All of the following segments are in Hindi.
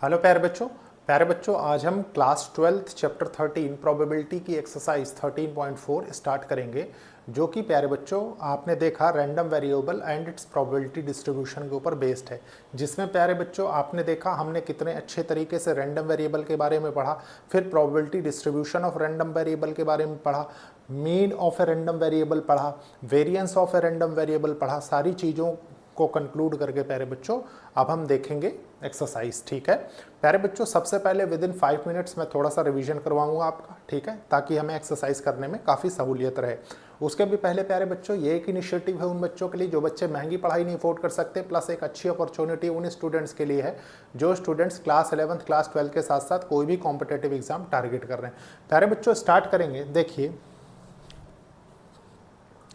प्यारे बच्चों आज हम क्लास 12 चैप्टर 13 प्रोबेबिलिटी की एक्सरसाइज 13.4 स्टार्ट करेंगे, जो कि प्यारे बच्चों आपने देखा random variable and it's probability distribution के ऊपर बेस्ड है। जिसमें प्यारे बच्चों आपने देखा हमने कितने अच्छे तरीके से रैंडम वेरिएबल के बारे में पढ़ा, फिर probability distribution of random variable के बारे में पढ़ा, mean of a random variable पढ़ा, variance of a random variable पढ़ा। सारी चीज़ों को कंक्लूड करके प्यारे बच्चों अब हम देखेंगे एक्सरसाइज। ठीक है प्यारे बच्चों, सबसे पहले विद इन 5 मिनट्स मैं थोड़ा सा रिवीजन करवाऊंगा आपका, ठीक है, ताकि हमें एक्सरसाइज करने में काफ़ी सहूलियत रहे। उसके भी पहले प्यारे बच्चों ये एक इनिशिएटिव है उन बच्चों के लिए जो बच्चे महंगी पढ़ाई नहीं अफोर्ड कर सकते, प्लस एक अच्छी अपॉर्चुनिटी उन स्टूडेंट्स के लिए है जो स्टूडेंट्स क्लास 11th क्लास 12 के साथ साथ कोई भी कॉम्पिटेटिव एग्जाम टारगेट कर रहे हैं। प्यारे बच्चों स्टार्ट करेंगे। देखिए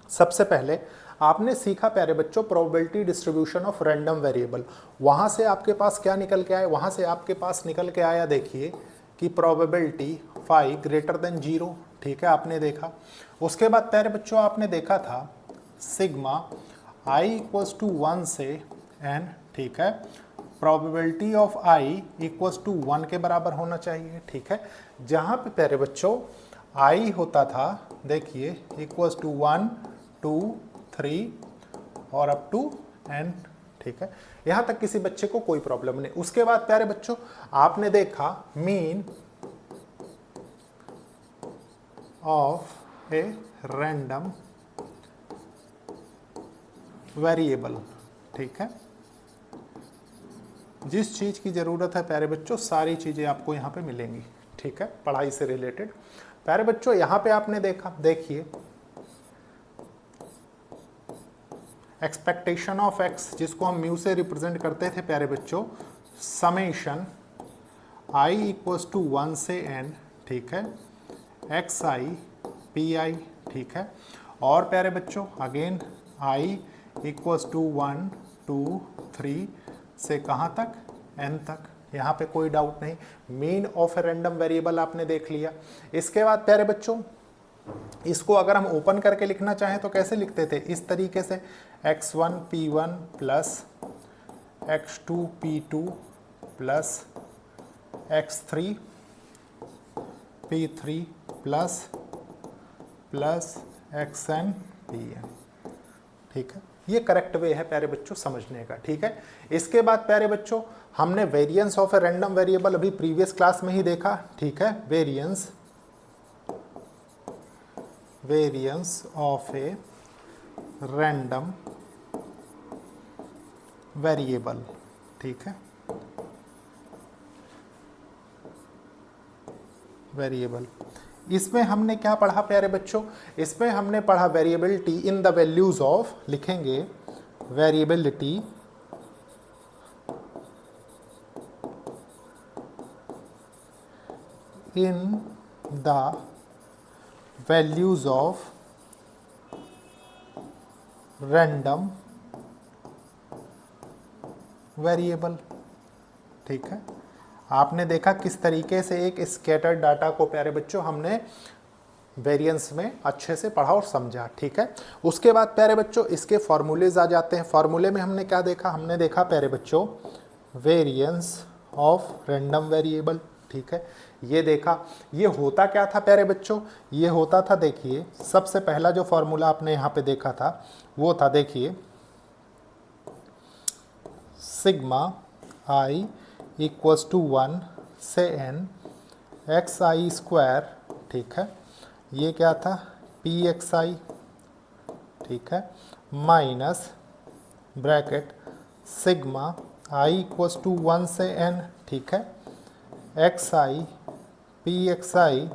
सबसे पहले आपने सीखा प्यारे बच्चों probability distribution of random variable. वहां से आपके पास क्या निकल के आया? वहां से आपके पास निकल के आया देखिए कि प्रोबेबिलिटी 5 ग्रेटर देन 0। ठीक है, आपने देखा। उसके बाद प्यारे बच्चों आपने देखा था सिग्मा i इक्वल्स टू 1 से n। ठीक है, probability of i equals to 1 के बराबर होना चाहिए। ठीक है, जहां पे प्यारे बच्चों i होता था देखिए इक्वल्स टू 1 2 3 और अप टू n। ठीक है, यहां तक किसी बच्चे को कोई प्रॉब्लम नहीं। उसके बाद प्यारे बच्चों आपने देखा mean of a random variable. ठीक है, जिस चीज की जरूरत है प्यारे बच्चों सारी चीजें आपको यहां पे मिलेंगी। ठीक है, पढ़ाई से रिलेटेड। प्यारे बच्चों यहां पे आपने देखा, देखिए एक्सपेक्टेशन ऑफ x जिसको हम म्यू से रिप्रेजेंट करते थे प्यारे बच्चों, समेशन i इक्वल्स टू 1 से n। ठीक है, xi pi। ठीक है, और प्यारे बच्चों अगेन i इक्वल्स टू 1 2 3 से कहाँ तक? n तक। यहाँ पे कोई डाउट नहीं। Mean of a random variable आपने देख लिया। इसके बाद प्यारे बच्चों इसको अगर हम ओपन करके लिखना चाहें तो कैसे लिखते थे? इस तरीके से x1 p1 plus x2 p2 plus x3 p3 plus xn pn। ठीक है, ये करेक्ट वे है प्यारे बच्चों समझने का। ठीक है, इसके बाद प्यारे बच्चों हमने variance of a random variable अभी प्रीवियस क्लास में ही देखा। ठीक है, variance of a random variable. ठीक है, वेरिएबल इसमें हमने क्या पढ़ा प्यारे बच्चों? इसमें हमने पढ़ा variability in the values of, लिखेंगे variability in the values of random variable. ठीक है, आपने देखा किस तरीके से एक स्कैटर्ड डाटा को प्यारे बच्चों हमने वेरिएंस में अच्छे से पढ़ा और समझा। ठीक है, उसके बाद प्यारे बच्चों इसके फॉर्मूलेज आ जाते हैं। फॉर्मूले में हमने क्या देखा? हमने देखा प्यारे बच्चों वेरिएंस ऑफ रैंडम वेरिएबल। ठीक है, ये देखा। ये होता क्या था प्यारे बच्चों? ये होता था देखिए सबसे पहला जो फॉर्मूला आपने यहाँ पे देखा था वो था देखिए सिग्मा i इक्वल्स टू 1 से n xi स्क्वायर। ठीक है, ये क्या था? pxi। ठीक है, minus bracket sigma i equals to 1 से n। ठीक है, xi pxi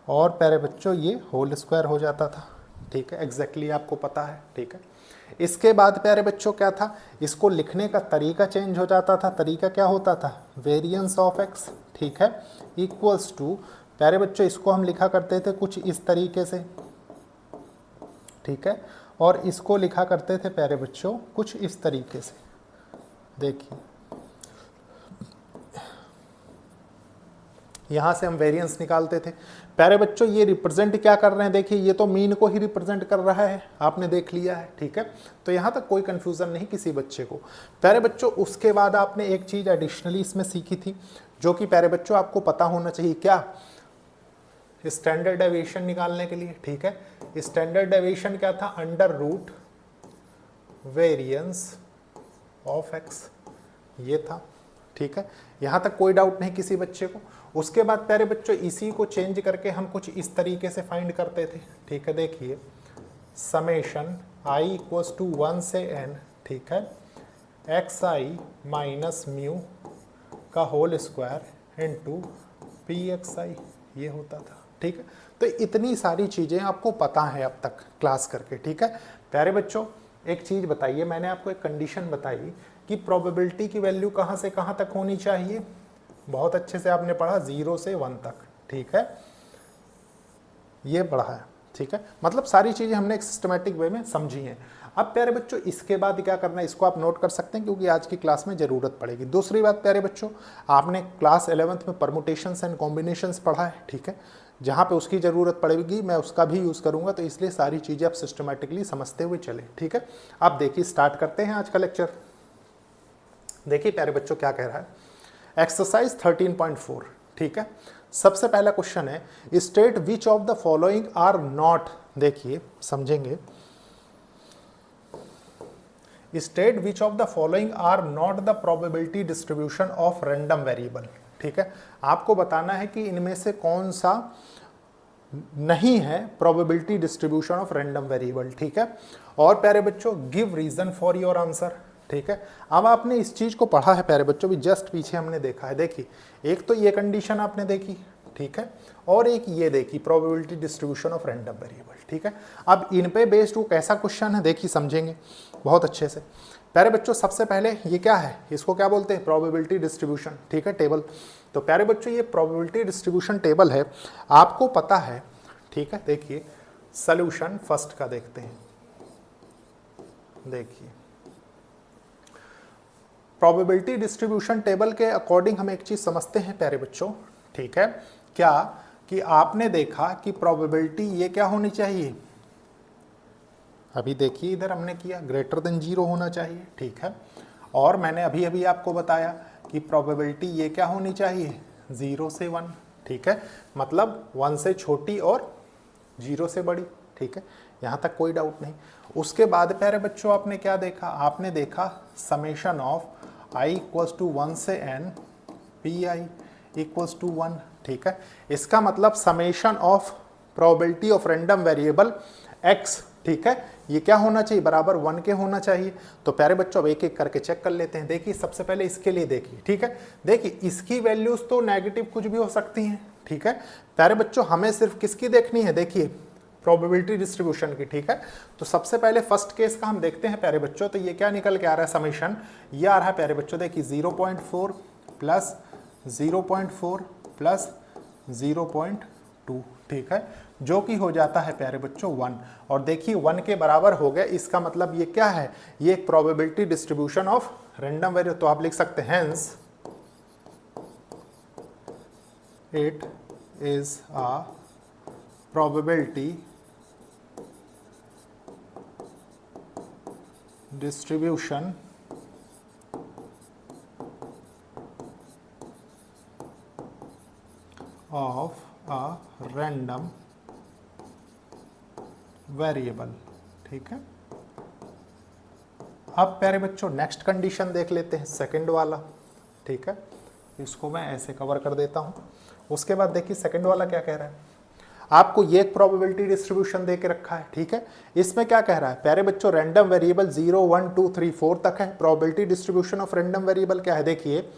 और प्यारे बच्चों ये होल स्क्वायर हो जाता था। ठीक है, एग्जैक्टली आपको पता है। ठीक है, इसके बाद प्यारे बच्चों क्या था? इसको लिखने का तरीका चेंज हो जाता था। तरीका क्या होता था? Variance of x। ठीक है, इक्वल्स टू प्यारे बच्चों इसको हम लिखा करते थे कुछ इस तरीके से। ठीक है, और इसको लिखा करते थे प्यारे बच्चों कुछ इस तरीके से। देखिए यहाँ से हम वेरिएंस निकालते थे। प्यारे बच्चों ये रिप्रेजेंट क्या कर रहे हैं, देखिए ये तो मीन को ही रिप्रेजेंट कर रहा है, आपने देख लिया है, ठीक है। तो यहाँ तक कोई कंफ्यूजन नहीं किसी बच्चे को। प्यारे बच्चों उसके बाद आपने एक चीज़ एडिशनली इसमें सीखी थी, जो कि प्यारे बच्चों आपको पता होना चाहिए, क्या, स्टैंडर्ड डेविएशन निकालने के लिए, ठीक है। स्टैंडर्ड डेविएशन क्या था, under root variance of x, ये था, ठीक है। यहाँ तक कोई डाउट नहीं किसी बच्चे को। उसके बाद प्यारे बच्चों इसी को चेंज करके हम कुछ इस तरीके से फाइंड करते थे, ठीक है। देखिए समेशन i इक्वल्स टू 1 से n, ठीक है, xi माइनस म्यू का होल स्क्वायर इनटू pxi, ये होता था, ठीक है। तो इतनी सारी चीज़ें आपको पता है अब तक क्लास करके, ठीक है। प्यारे बच्चों एक चीज़ बताइए, मैंने आपको एक कंडीशन बताई कि प्रोबेबिलिटी की वैल्यू कहाँ से कहाँ तक होनी चाहिए, बहुत अच्छे से आपने पढ़ा 0 से 1 तक, ठीक है, ये पढ़ा है, ठीक है। मतलब सारी चीज़ें हमने एक सिस्टमेटिक वे में समझी हैं। अब प्यारे बच्चों इसके बाद क्या करना है, इसको आप नोट कर सकते हैं क्योंकि आज की क्लास में ज़रूरत पड़ेगी। दूसरी बात प्यारे बच्चों, आपने क्लास 11th में परमुटेशंस एंड कॉम्बिनेशंस पढ़ा है, ठीक है, जहाँ पे उसकी ज़रूरत पड़ेगी मैं उसका भी यूज़ करूँगा, तो इसलिए सारी चीज़ें आप सिस्टमेटिकली समझते हुए चले, ठीक है। अब देखिए स्टार्ट करते हैं आज का लेक्चर। देखिए प्यारे बच्चों क्या कह रहा है, एक्सरसाइज 13.4, ठीक है। सबसे पहला क्वेश्चन है state which of the following are not, देखिए समझेंगे, state which of the following are not the probability distribution of random variable, ठीक है। आपको बताना है कि इनमें से कौन सा नहीं है probability distribution of random variable, ठीक है। और प्यारे बच्चों give reason for your answer, ठीक है। अब आपने इस चीज को पढ़ा है प्यारे बच्चों भी, जस्ट पीछे हमने देखा है, देखिए एक तो ये कंडीशन आपने देखी, ठीक है, और एक ये देखी probability distribution of random variable, ठीक है। अब इन पे बेस्ड वो कैसा क्वेश्चन है देखिए समझेंगे बहुत अच्छे से। प्यारे बच्चों सबसे पहले ये क्या है, इसको क्या बोलते हैं, प्रोबेबिलिटी डिस्ट्रीब्यूशन, ठीक है, टेबल। तो प्यारे बच्चों ये प्रोबेबिलिटी डिस्ट्रीब्यूशन टेबल है, आपको पता है, ठीक है। देखिए सॉल्यूशन फर्स्ट का देखते हैं, देखिए प्रोबेबिलिटी डिस्ट्रीब्यूशन टेबल के अकॉर्डिंग हम एक चीज समझते हैं प्यारे बच्चों, ठीक है, क्या कि आपने देखा कि प्रोबेबिलिटी ये क्या होनी चाहिए, अभी देखिए इधर हमने किया ग्रेटर देन 0 होना चाहिए, ठीक है। और मैंने अभी अभी आपको बताया कि प्रोबेबिलिटी ये क्या होनी चाहिए 0 से 1, ठीक है, मतलब 1 से छोटी और 0 से बड़ी, ठीक है, यहाँ तक कोई डाउट नहीं। उसके बाद प्यारे बच्चों आपने क्या देखा, आपने देखा summation of i equals to 1 से n pi इक्वल्स टू 1, ठीक है। इसका मतलब summation of probability of random variable x, ठीक है, ये क्या होना चाहिए, बराबर 1 के होना चाहिए। तो प्यारे बच्चों अब एक एक करके चेक कर लेते हैं। देखिए सबसे पहले इसके लिए देखिए, ठीक है, देखिए इसकी वैल्यूज तो नेगेटिव कुछ भी हो सकती हैं, ठीक है। प्यारे बच्चों हमें सिर्फ किसकी देखनी है, देखिए प्रोबेबिलिटी डिस्ट्रीब्यूशन की, ठीक है। तो सबसे पहले फर्स्ट केस का हम देखते हैं प्यारे बच्चों, तो ये क्या निकल के आ रहा है, समेशन ये आ रहा है प्यारे बच्चों, देखिए 0.4 प्लस 0.4 प्लस 0.2, ठीक है, जो कि हो जाता है प्यारे बच्चों 1। और देखिए 1 के बराबर हो गया, इसका मतलब ये क्या है, ये एक probability distribution of random variable. तो आप लिख सकते हैं hence it is a probability distribution of a random variable, ठीक है। अब प्यारे बच्चों नेक्स्ट कंडीशन देख लेते हैं, सेकंड वाला, ठीक है, इसको मैं ऐसे कवर कर देता हूं। उसके बाद देखिए सेकंड वाला क्या कह रहा है, आपको ये एक प्रोबेबिलिटी डिस्ट्रीब्यूशन दे के रखा है, ठीक है। इसमें क्या कह रहा है प्यारे बच्चों, रैंडम वेरिएबल 0 1 2 3 4 तक है। Probability distribution of random variable क्या है, देखिए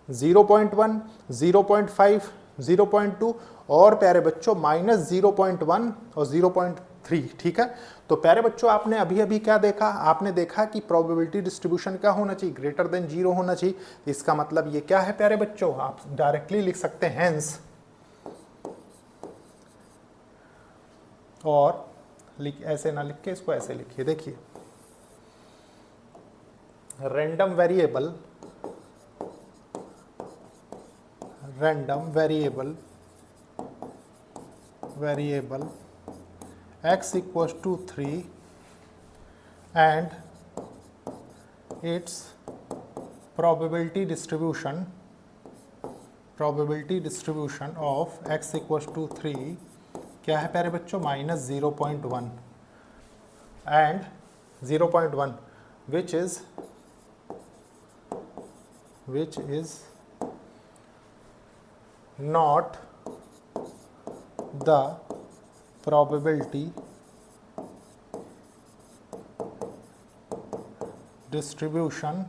0.1 0.5 0.2 और प्यारे बच्चों -0.1 और 0.3, ठीक है। तो प्यारे बच्चों आपने अभी अभी क्या देखा, आपने देखा कि प्रोबेबिलिटी डिस्ट्रीब्यूशन क्या होना चाहिए, ग्रेटर देन 0 होना चाहिए। इसका मतलब ये क्या है प्यारे बच्चों, आप डायरेक्टली लिख सकते हैं हेंस, और ऐसे ना लिख के इसको ऐसे लिखिए, देखिए random variable x equals to 3 and its probability distribution of x equals to 3 क्या है प्यारे बच्चों, -0.1 and 0.1 which is not the probability distribution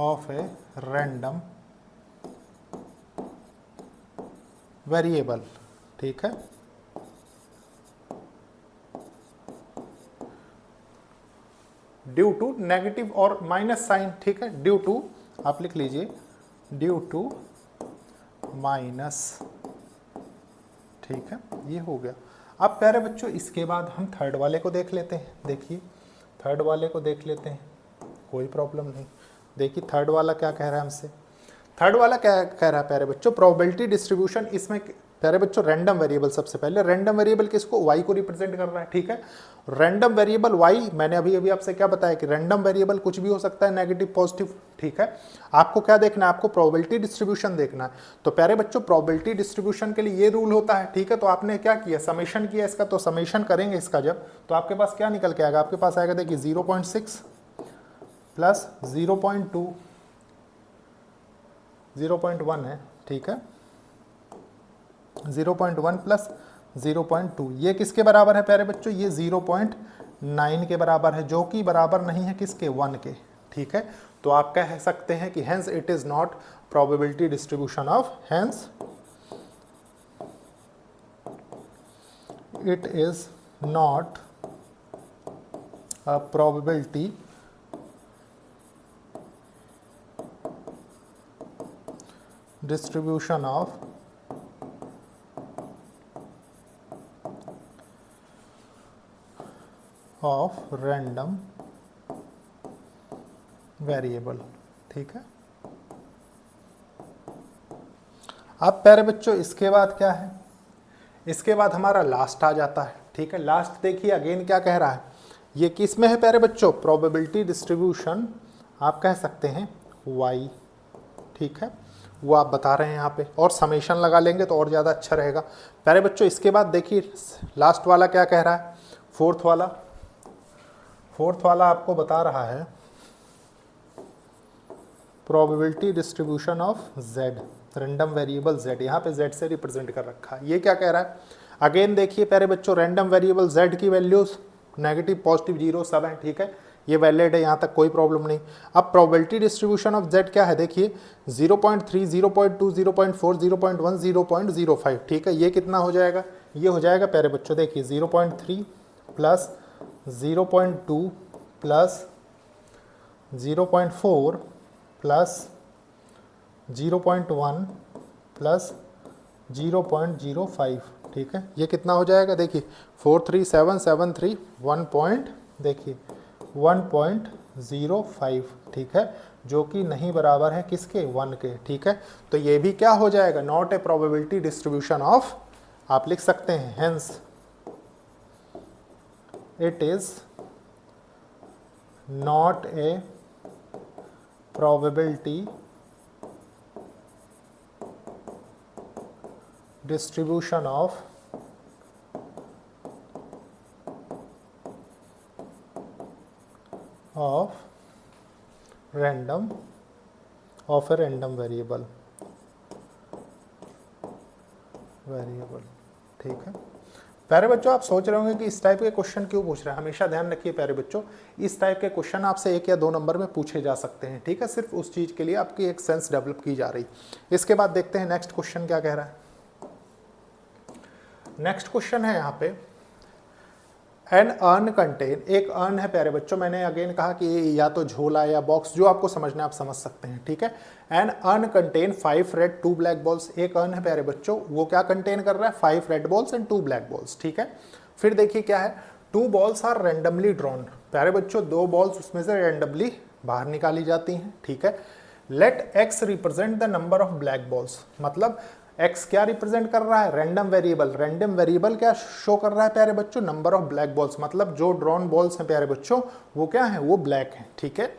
of a random variable। ठीक है, ड्यू टू नेगेटिव और माइनस साइन। ठीक है, ड्यू टू आप लिख लीजिए, ड्यू टू माइनस। ठीक है, ये हो गया। अब प्यारे बच्चों इसके बाद हम थर्ड वाले को देख लेते हैं। देखिए थर्ड वाले को देख लेते हैं, कोई प्रॉब्लम नहीं। देखिए थर्ड वाला क्या कह रहा है हमसे। थर्ड वाला क्या कह रहा है प्यारे बच्चों, प्रोबेबिलिटी डिस्ट्रीब्यूशन। इसमें प्यारे बच्चों रैंडम वेरिएबल, सबसे पहले रैंडम वेरिएबल किसको, y को रिप्रेजेंट कर रहा है। ठीक है, रैंडम वेरिएबल y, मैंने अभी आपसे क्या बताया कि रैंडम वेरिएबल कुछ भी हो सकता है, नेगेटिव पॉजिटिव। ठीक है, आपको क्या देखना है, आपको प्रोबेबिलिटी डिस्ट्रीब्यूशन देखना है। तो प्यारे बच्चों प्रोबेबिलिटी डिस्ट्रीब्यूशन के लिए ये रूल होता है। ठीक है, तो आपने क्या किया, समेशन किया इसका, तो समेशन करेंगे इसका जब, तो आपके पास क्या निकल के आएगा, आपके पास आएगा देखिए 0.6 प्लस 0.2, 0.1 है। ठीक है, 0.1 प्लस 0.2 ये किसके बराबर है प्यारे बच्चों, ये 0.9 के बराबर है, जो कि बराबर नहीं है किसके, 1 के। ठीक है, तो आप कह सकते हैं कि hence it is not probability distribution of, hence it is not a probability distribution of random variable। ठीक है, अब प्यारे बच्चों इसके बाद क्या है, इसके बाद हमारा लास्ट आ जाता है। ठीक है, लास्ट देखिए अगेन क्या कह रहा है, ये किस में है प्यारे बच्चों, प्रोबेबिलिटी डिस्ट्रीब्यूशन आप कह सकते हैं y। ठीक है, वो आप बता रहे हैं यहाँ पे, और समेशन लगा लेंगे तो और ज़्यादा अच्छा रहेगा। प्यारे बच्चों इसके बाद देखिए लास्ट वाला क्या कह रहा है, फोर्थ वाला आपको बता रहा है probability distribution of z, random variable z, यहाँ पे z से रिप्रेजेंट कर रखा है। ये क्या कह रहा है, अगेन देखिए प्यारे बच्चों रैंडम वेरिएबल z की वैल्यूज नेगेटिव पॉजिटिव 0 सब है। ठीक है, ये वैलिड है, यहाँ तक कोई प्रॉब्लम नहीं। अब प्रोबेबिलिटी डिस्ट्रीब्यूशन ऑफ z क्या है, देखिए 0.3, 0.2, 0.4, 0.1, 0.05। ठीक है, ये कितना हो जाएगा, ये हो जाएगा प्यारे बच्चों देखिए 0.3 प्लस 0.2 प्लस 0.4 प्लस 0.1 प्लस 0.05। ठीक है, ये कितना हो जाएगा, देखिए 43773 देखिए 1.05। ठीक है, जो कि नहीं बराबर है किसके, 1 के। ठीक है, तो ये भी क्या हो जाएगा, not a probability distribution of, आप लिख सकते हैं hence it is not a probability distribution of a random variable। ठीक है प्यारे बच्चों, आप सोच रहे होंगे कि इस टाइप के क्वेश्चन क्यों पूछ रहे हैं। हमेशा ध्यान रखिए प्यारे बच्चों, इस टाइप के क्वेश्चन आपसे 1 या 2 नंबर में पूछे जा सकते हैं। ठीक है, सिर्फ उस चीज़ के लिए आपकी एक सेंस डेवलप की जा रही। इसके बाद देखते हैं नेक्स्ट क्वेश्चन क्या कह रहा है। नेक्स्ट क्वेश्चन है यहाँ पे, एन अर्न कंटेन, एक अर्न है प्यारे बच्चों, मैंने अगेन कहा कि या तो झोला या बॉक्स, जो आपको समझना है आप समझ सकते हैं। ठीक है, an urn contain 5 red 2 black balls, एक अर्न है प्यारे बच्चों, वो क्या कंटेन कर रहा है, 5 red balls and 2 black balls. ठीक है, फिर देखिए क्या है, 2 बॉल्स आर रैंडमली ड्रॉन, प्यारे बच्चों 2 बॉल्स उसमें से रैंडमली बाहर निकाली जाती हैं, ठीक है। Let x represent the number of black balls, मतलब x क्या रिप्रेजेंट कर रहा है, रैंडम वेरिएबल। रैंडम वेरिएबल क्या शो कर रहा है प्यारे बच्चों, नंबर ऑफ ब्लैक बॉल्स, मतलब जो ड्रॉन बॉल्स हैं प्यारे बच्चों वो क्या है, वो ब्लैक हैं, ठीक है।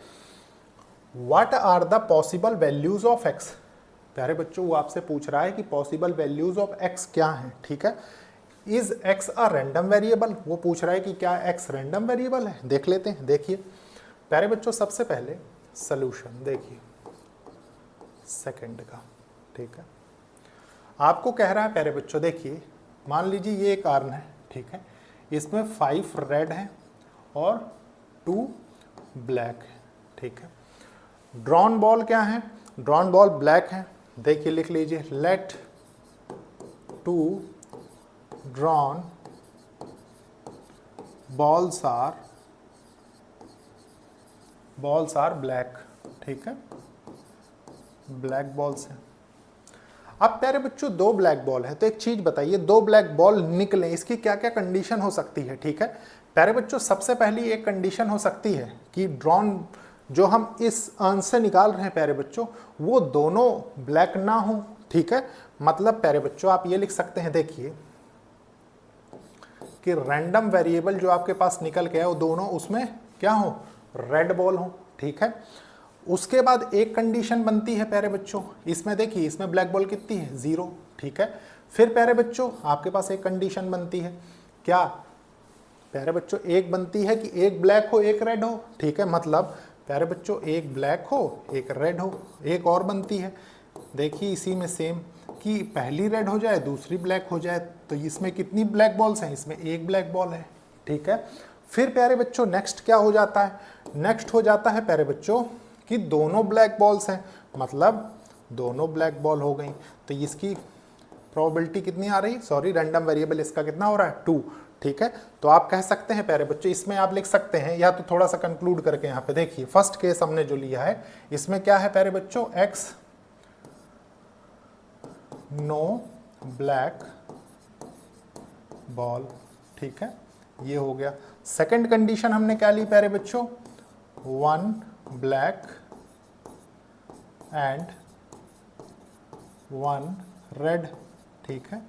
What are the possible values of x, प्यारे बच्चों वो आपसे पूछ रहा है कि पॉसिबल वैल्यूज ऑफ x क्या हैं, ठीक है। Is x a random variable, वो पूछ रहा है कि क्या x रैंडम वेरिएबल है। देख लेते हैं, देखिए प्यारे बच्चों सबसे पहले सॉल्यूशन देखिए सेकंड का, ठीक है। आपको कह रहा है प्यारे बच्चों, देखिए मान लीजिए ये एक आर्न है, ठीक है, इसमें 5 रेड है और 2 ब्लैक है, ठीक है। ड्रॉन बॉल क्या है, ड्रॉन बॉल ब्लैक है। देखिए लिख लीजिए, let 2 drawn balls are black, ठीक है, ब्लैक बॉल्स हैं। अब प्यारे बच्चों 2 ब्लैक बॉल है, तो एक चीज बताइए, 2 ब्लैक बॉल निकले इसकी क्या क्या कंडीशन हो सकती है, ठीक है। प्यारे बच्चों सबसे पहली एक कंडीशन हो सकती है कि ड्रॉन जो हम इस आंसर से निकाल रहे हैं प्यारे बच्चों वो दोनों ब्लैक ना हो, ठीक है। मतलब प्यारे बच्चों आप ये लिख सकते हैं, देखिए कि रैंडम वेरिएबल जो आपके पास निकल के है वो दोनों उसमें क्या हो, रेड बॉल हो, ठीक है। उसके बाद एक कंडीशन बनती है प्यारे बच्चों, इसमें देखिए इसमें ब्लैक बॉल कितनी है, 0, ठीक है। फिर प्यारे बच्चों आपके पास एक कंडीशन बनती है, क्या प्यारे बच्चों, एक बनती है कि एक ब्लैक हो एक रेड हो, ठीक है। मतलब प्यारे बच्चों एक ब्लैक हो एक रेड हो। एक और बनती है, देखिए इसी में सेम, कि पहली रेड हो जाए दूसरी ब्लैक हो जाए। तो इसमें कितनी ब्लैक बॉल्स हैं, इसमें एक ब्लैक बॉल है, ठीक है। फिर प्यारे बच्चों नेक्स्ट क्या हो जाता है, नेक्स्ट हो जाता है प्यारे बच्चों कि दोनों ब्लैक बॉल्स हैं, मतलब दोनों ब्लैक बॉल हो गई। तो इसकी प्रोबेबिलिटी कितनी आ रही, सॉरी रैंडम वेरिएबल इसका कितना हो रहा है, 2, ठीक है। तो आप कह सकते हैं प्यारे बच्चों, इसमें आप लिख सकते हैं, या तो थोड़ा सा कंक्लूड करके यहाँ पे देखिए फर्स्ट केस हमने जो लिया है इसमें क्या है प्यारे बच्चों, x नो ब्लैक बॉल, ठीक है, ये हो गया। सेकंड कंडीशन हमने क्या ली प्यारे बच्चों, 1 ब्लैक एंड 1 रेड, ठीक है,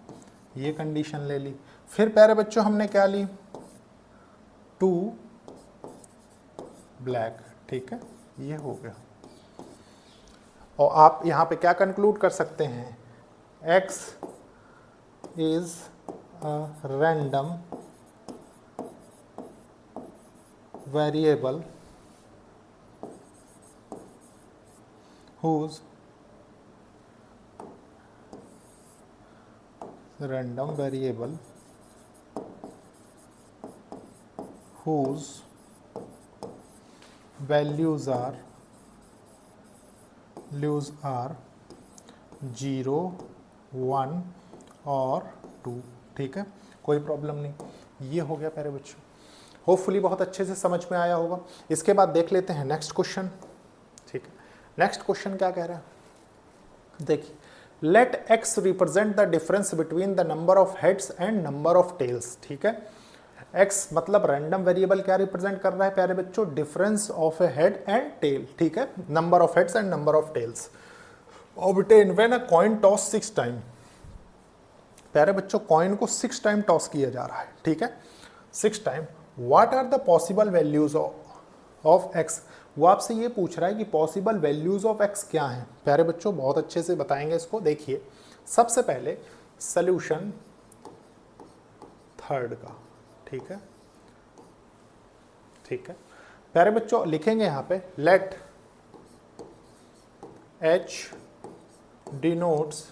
ये कंडीशन ले ली। फिर प्यारे बच्चों हमने क्या ली, 2 ब्लैक, ठीक है, ये हो गया। और आप यहां पे क्या कंक्लूड कर सकते हैं, x is a random variable whose random variable whose values are 0, 1 और 2, ठीक है, कोई प्रॉब्लम नहीं। ये हो गया प्यारे बच्चों, होपफुली बहुत अच्छे से समझ में आया होगा। इसके बाद देख लेते हैं नेक्स्ट क्वेश्चन, ठीक है। नेक्स्ट क्वेश्चन क्या कह रहा है, देखिए, let x represent the difference between the number of heads and number of tails, ठीक है। x मतलब रैंडम वेरिएबल क्या रिप्रेजेंट कर रहा है प्यारे बच्चों, difference of a head and tail, ठीक है, number of heads and number of tails obtain when a coin toss 6 time. प्यारे बच्चों कॉइन को 6 टाइम टॉस किया जा रहा है, ठीक है, 6 time. What are the possible values of x, वो आपसे ये पूछ रहा है कि पॉसिबल वैल्यूज ऑफ x क्या हैं। प्यारे बच्चों बहुत अच्छे से बताएंगे इसको, देखिए सबसे पहले सॉल्यूशन थर्ड का, ठीक है, ठीक है। प्यारे बच्चों लिखेंगे यहाँ पे, let h denotes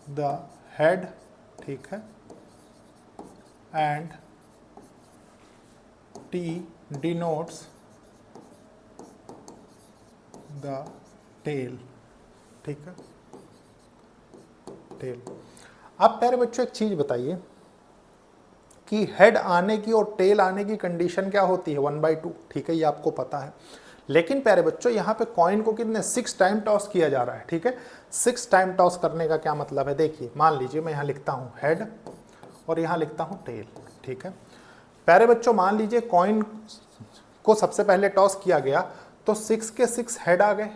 the head, ठीक है, and t denotes the tail, ठीक है, टेल। अब प्यारे बच्चों एक चीज बताइए कि हेड आने की और टेल आने की कंडीशन क्या होती है, 1/2, ठीक है, ये आपको पता है। लेकिन प्यारे बच्चों यहाँ पे कॉइन को कितने 6 टाइम टॉस किया जा रहा है, ठीक है। 6 टाइम टॉस करने का क्या मतलब है, देखिए मान लीजिए मैं यहाँ लिखता हूँ हेड और यहाँ लिखता हूँ टेल, ठीक है। प्यारे बच्चों मान लीजिए कॉइन को सबसे पहले टॉस किया गया तो 6 के 6 हेड आ गए,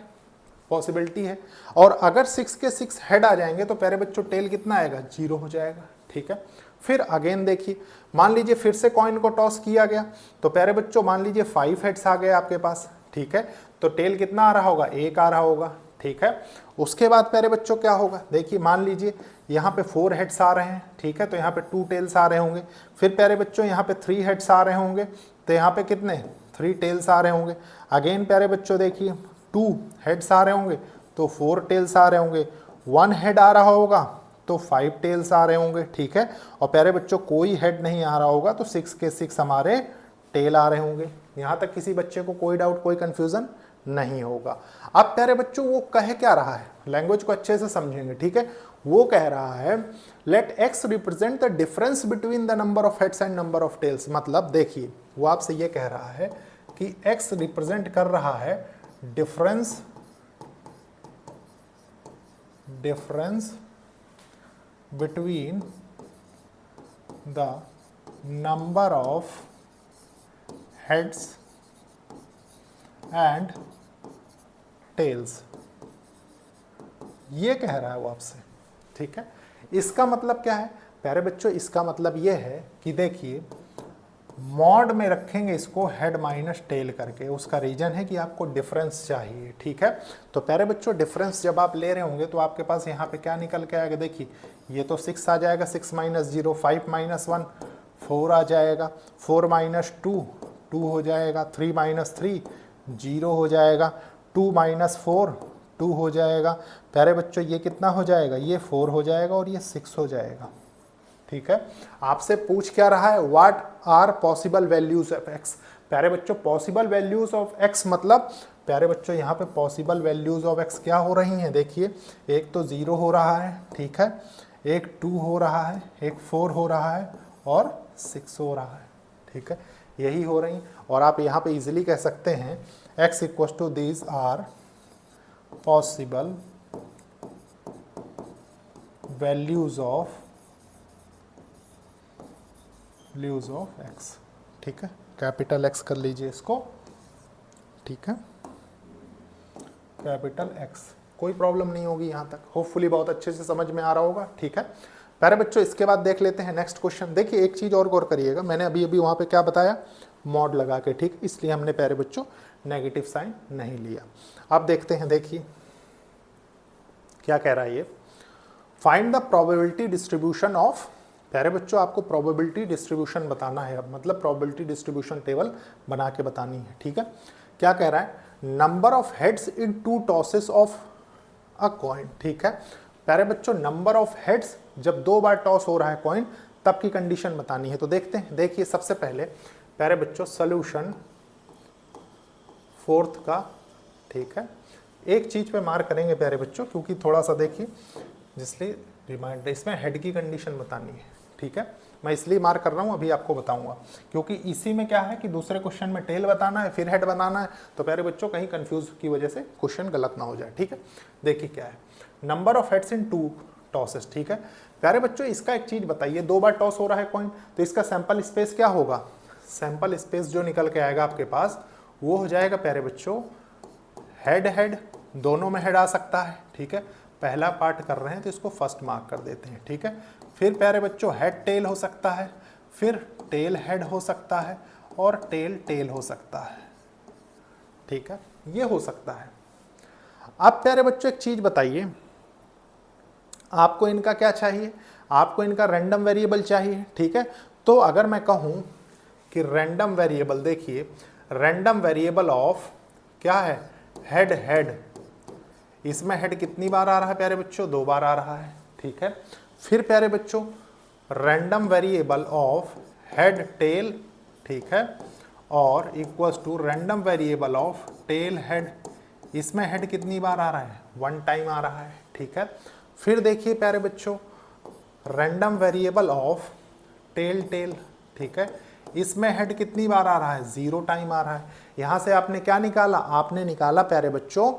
पॉसिबिलिटी है। और अगर 6 के 6 हेड आ जाएंगे तो प्यारे बच्चों टेल कितना आएगा, 0 हो जाएगा, ठीक है। फिर अगेन देखिए, मान लीजिए फिर से कॉइन को टॉस किया गया तो प्यारे बच्चों मान लीजिए 5 हेड्स आ गए आपके पास, ठीक है। तो टेल कितना आ रहा होगा, 1 आ रहा होगा, ठीक है। उसके बाद प्यारे बच्चों क्या होगा, देखिए मान लीजिए यहाँ पे 4 हेड्स आ रहे हैं, ठीक है, तो यहाँ पे 2 टेल्स आ रहे होंगे। फिर प्यारे बच्चों यहाँ पे 3 हेड्स आ रहे होंगे, तो यहाँ पे कितने 3 टेल्स आ रहे होंगे। अगेन प्यारे बच्चों देखिए 2 हेड्स आ रहे होंगे तो 4 टेल्स आ रहे होंगे। 1 हेड आ रहा होगा तो 5 टेल्स आ रहे होंगे, ठीक है। और प्यारे बच्चों कोई हेड नहीं आ रहा होगा तो 6 के 6 हमारे टेल आ रहे होंगे। यहाँ तक किसी बच्चे को कोई डाउट, कोई कंफ्यूजन नहीं होगा। अब प्यारे बच्चों वो कह क्या रहा है, लैंग्वेज को अच्छे से समझेंगे, ठीक है। वो कह रहा है let x represent the difference between the number of heads and number of tails. मतलब देखिए वो आपसे ये कह रहा है कि एक्स रिप्रेजेंट कर रहा है difference between the number of heads and tails, ये कह रहा है वो आपसे, ठीक है। इसका मतलब क्या है प्यारे बच्चों, इसका मतलब ये है कि देखिए मॉड में रखेंगे इसको हेड माइनस टेल करके, उसका रीजन है कि आपको डिफरेंस चाहिए, ठीक है। तो प्यारे बच्चों डिफरेंस जब आप ले रहे होंगे तो आपके पास यहाँ पे क्या निकल के आएगा, देखिए ये तो 6 आ जाएगा, 6 माइनस 0 5 माइनस 1 4 आ जाएगा, 4 माइनस 2 2 हो जाएगा, 3 माइनस 3 0 हो जाएगा, 2 माइनस 4 2 हो जाएगा। प्यारे बच्चों ये कितना हो जाएगा, ये 4 हो जाएगा और ये 6 हो जाएगा, ठीक है। आपसे पूछ क्या रहा है, what are possible values of x. प्यारे बच्चों पॉसिबल वैल्यूज ऑफ एक्स मतलब प्यारे बच्चों यहाँ पे पॉसिबल वैल्यूज ऑफ एक्स क्या हो रही हैं, देखिए एक तो 0 हो रहा है, ठीक है, एक 2 हो रहा है, एक 4 हो रहा है और 6 हो रहा है, ठीक है, यही हो रही। और आप यहाँ पे इजीली कह सकते हैं x equal to these are possible values of x, ठीक है। कैपिटल एक्स कर लीजिए इसको, ठीक है, कैपिटल एक्स, कोई प्रॉब्लम नहीं होगी यहाँ तक, होपफुली बहुत अच्छे से समझ में आ रहा होगा, ठीक है। प्यारे बच्चों इसके बाद देख लेते हैं नेक्स्ट क्वेश्चन। देखिए एक चीज़ और गौर करिएगा, मैंने अभी वहाँ पे क्या बताया, मॉड लगा के, ठीक, इसलिए हमने प्यारे बच्चों नेगेटिव साइन नहीं लिया। अब देखते हैं, देखिए क्या कह रहा है ये, find the probability distribution of. प्यारे बच्चों आपको प्रोबेबिलिटी डिस्ट्रीब्यूशन बताना है, अब मतलब प्रोबेबिलिटी डिस्ट्रीब्यूशन टेबल बना के बतानी है, ठीक है। क्या कह रहा है, number of heads in 2 tosses of a coin, ठीक है। प्यारे बच्चों नंबर ऑफ हेड्स जब 2 बार टॉस हो रहा है कॉइन तब की कंडीशन बतानी है। तो देखते हैं, देखिए सबसे पहले प्यारे बच्चों सोल्यूशन 4th का, ठीक है, एक चीज पे मार्क करेंगे प्यारे बच्चों क्योंकि थोड़ा सा देखिए जिसलिए रिमाइंडर, इसमें हेड की कंडीशन बतानी है, ठीक है। मैं इसलिए मार्क कर रहा हूँ, अभी आपको बताऊंगा, क्योंकि इसी में क्या है कि दूसरे क्वेश्चन में टेल बताना है फिर हेड बनाना है, तो प्यारे बच्चों कहीं कंफ्यूज की वजह से क्वेश्चन गलत ना हो जाए, ठीक है। देखिए क्या है, number of heads in 2 tosses, ठीक है। प्यारे बच्चों इसका एक चीज बताइए, 2 बार टॉस हो रहा है कॉइन तो इसका सैंपल स्पेस क्या होगा, सैंपल स्पेस जो निकल के आएगा आपके पास वो हो जाएगा प्यारे बच्चों हेड हेड, दोनों में हेड आ सकता है, ठीक है। पहला पार्ट कर रहे हैं तो इसको फर्स्ट मार्क कर देते हैं, ठीक है। फिर प्यारे बच्चों हेड टेल हो सकता है, फिर टेल हेड हो सकता है और टेल टेल हो सकता है, ठीक है, ये हो सकता है। अब प्यारे बच्चों एक चीज बताइए, आपको इनका क्या चाहिए, आपको इनका रैंडम वेरिएबल चाहिए, ठीक है। तो अगर मैं कहूं कि रैंडम वेरिएबल, देखिए रैंडम वेरिएबल ऑफ क्या है, हेड हेड, इसमें हेड कितनी बार आ रहा है प्यारे बच्चों, 2 बार आ रहा है, ठीक है। फिर प्यारे बच्चों random variable of head tail, ठीक है, और equals to random variable of tail head, इसमें हेड कितनी बार आ रहा है, 1 टाइम आ रहा है, ठीक है। फिर देखिए प्यारे बच्चों random variable of tail tail, ठीक है, इसमें हेड कितनी बार आ रहा है, 0 टाइम आ रहा है। यहां से आपने क्या निकाला, आपने निकाला प्यारे बच्चों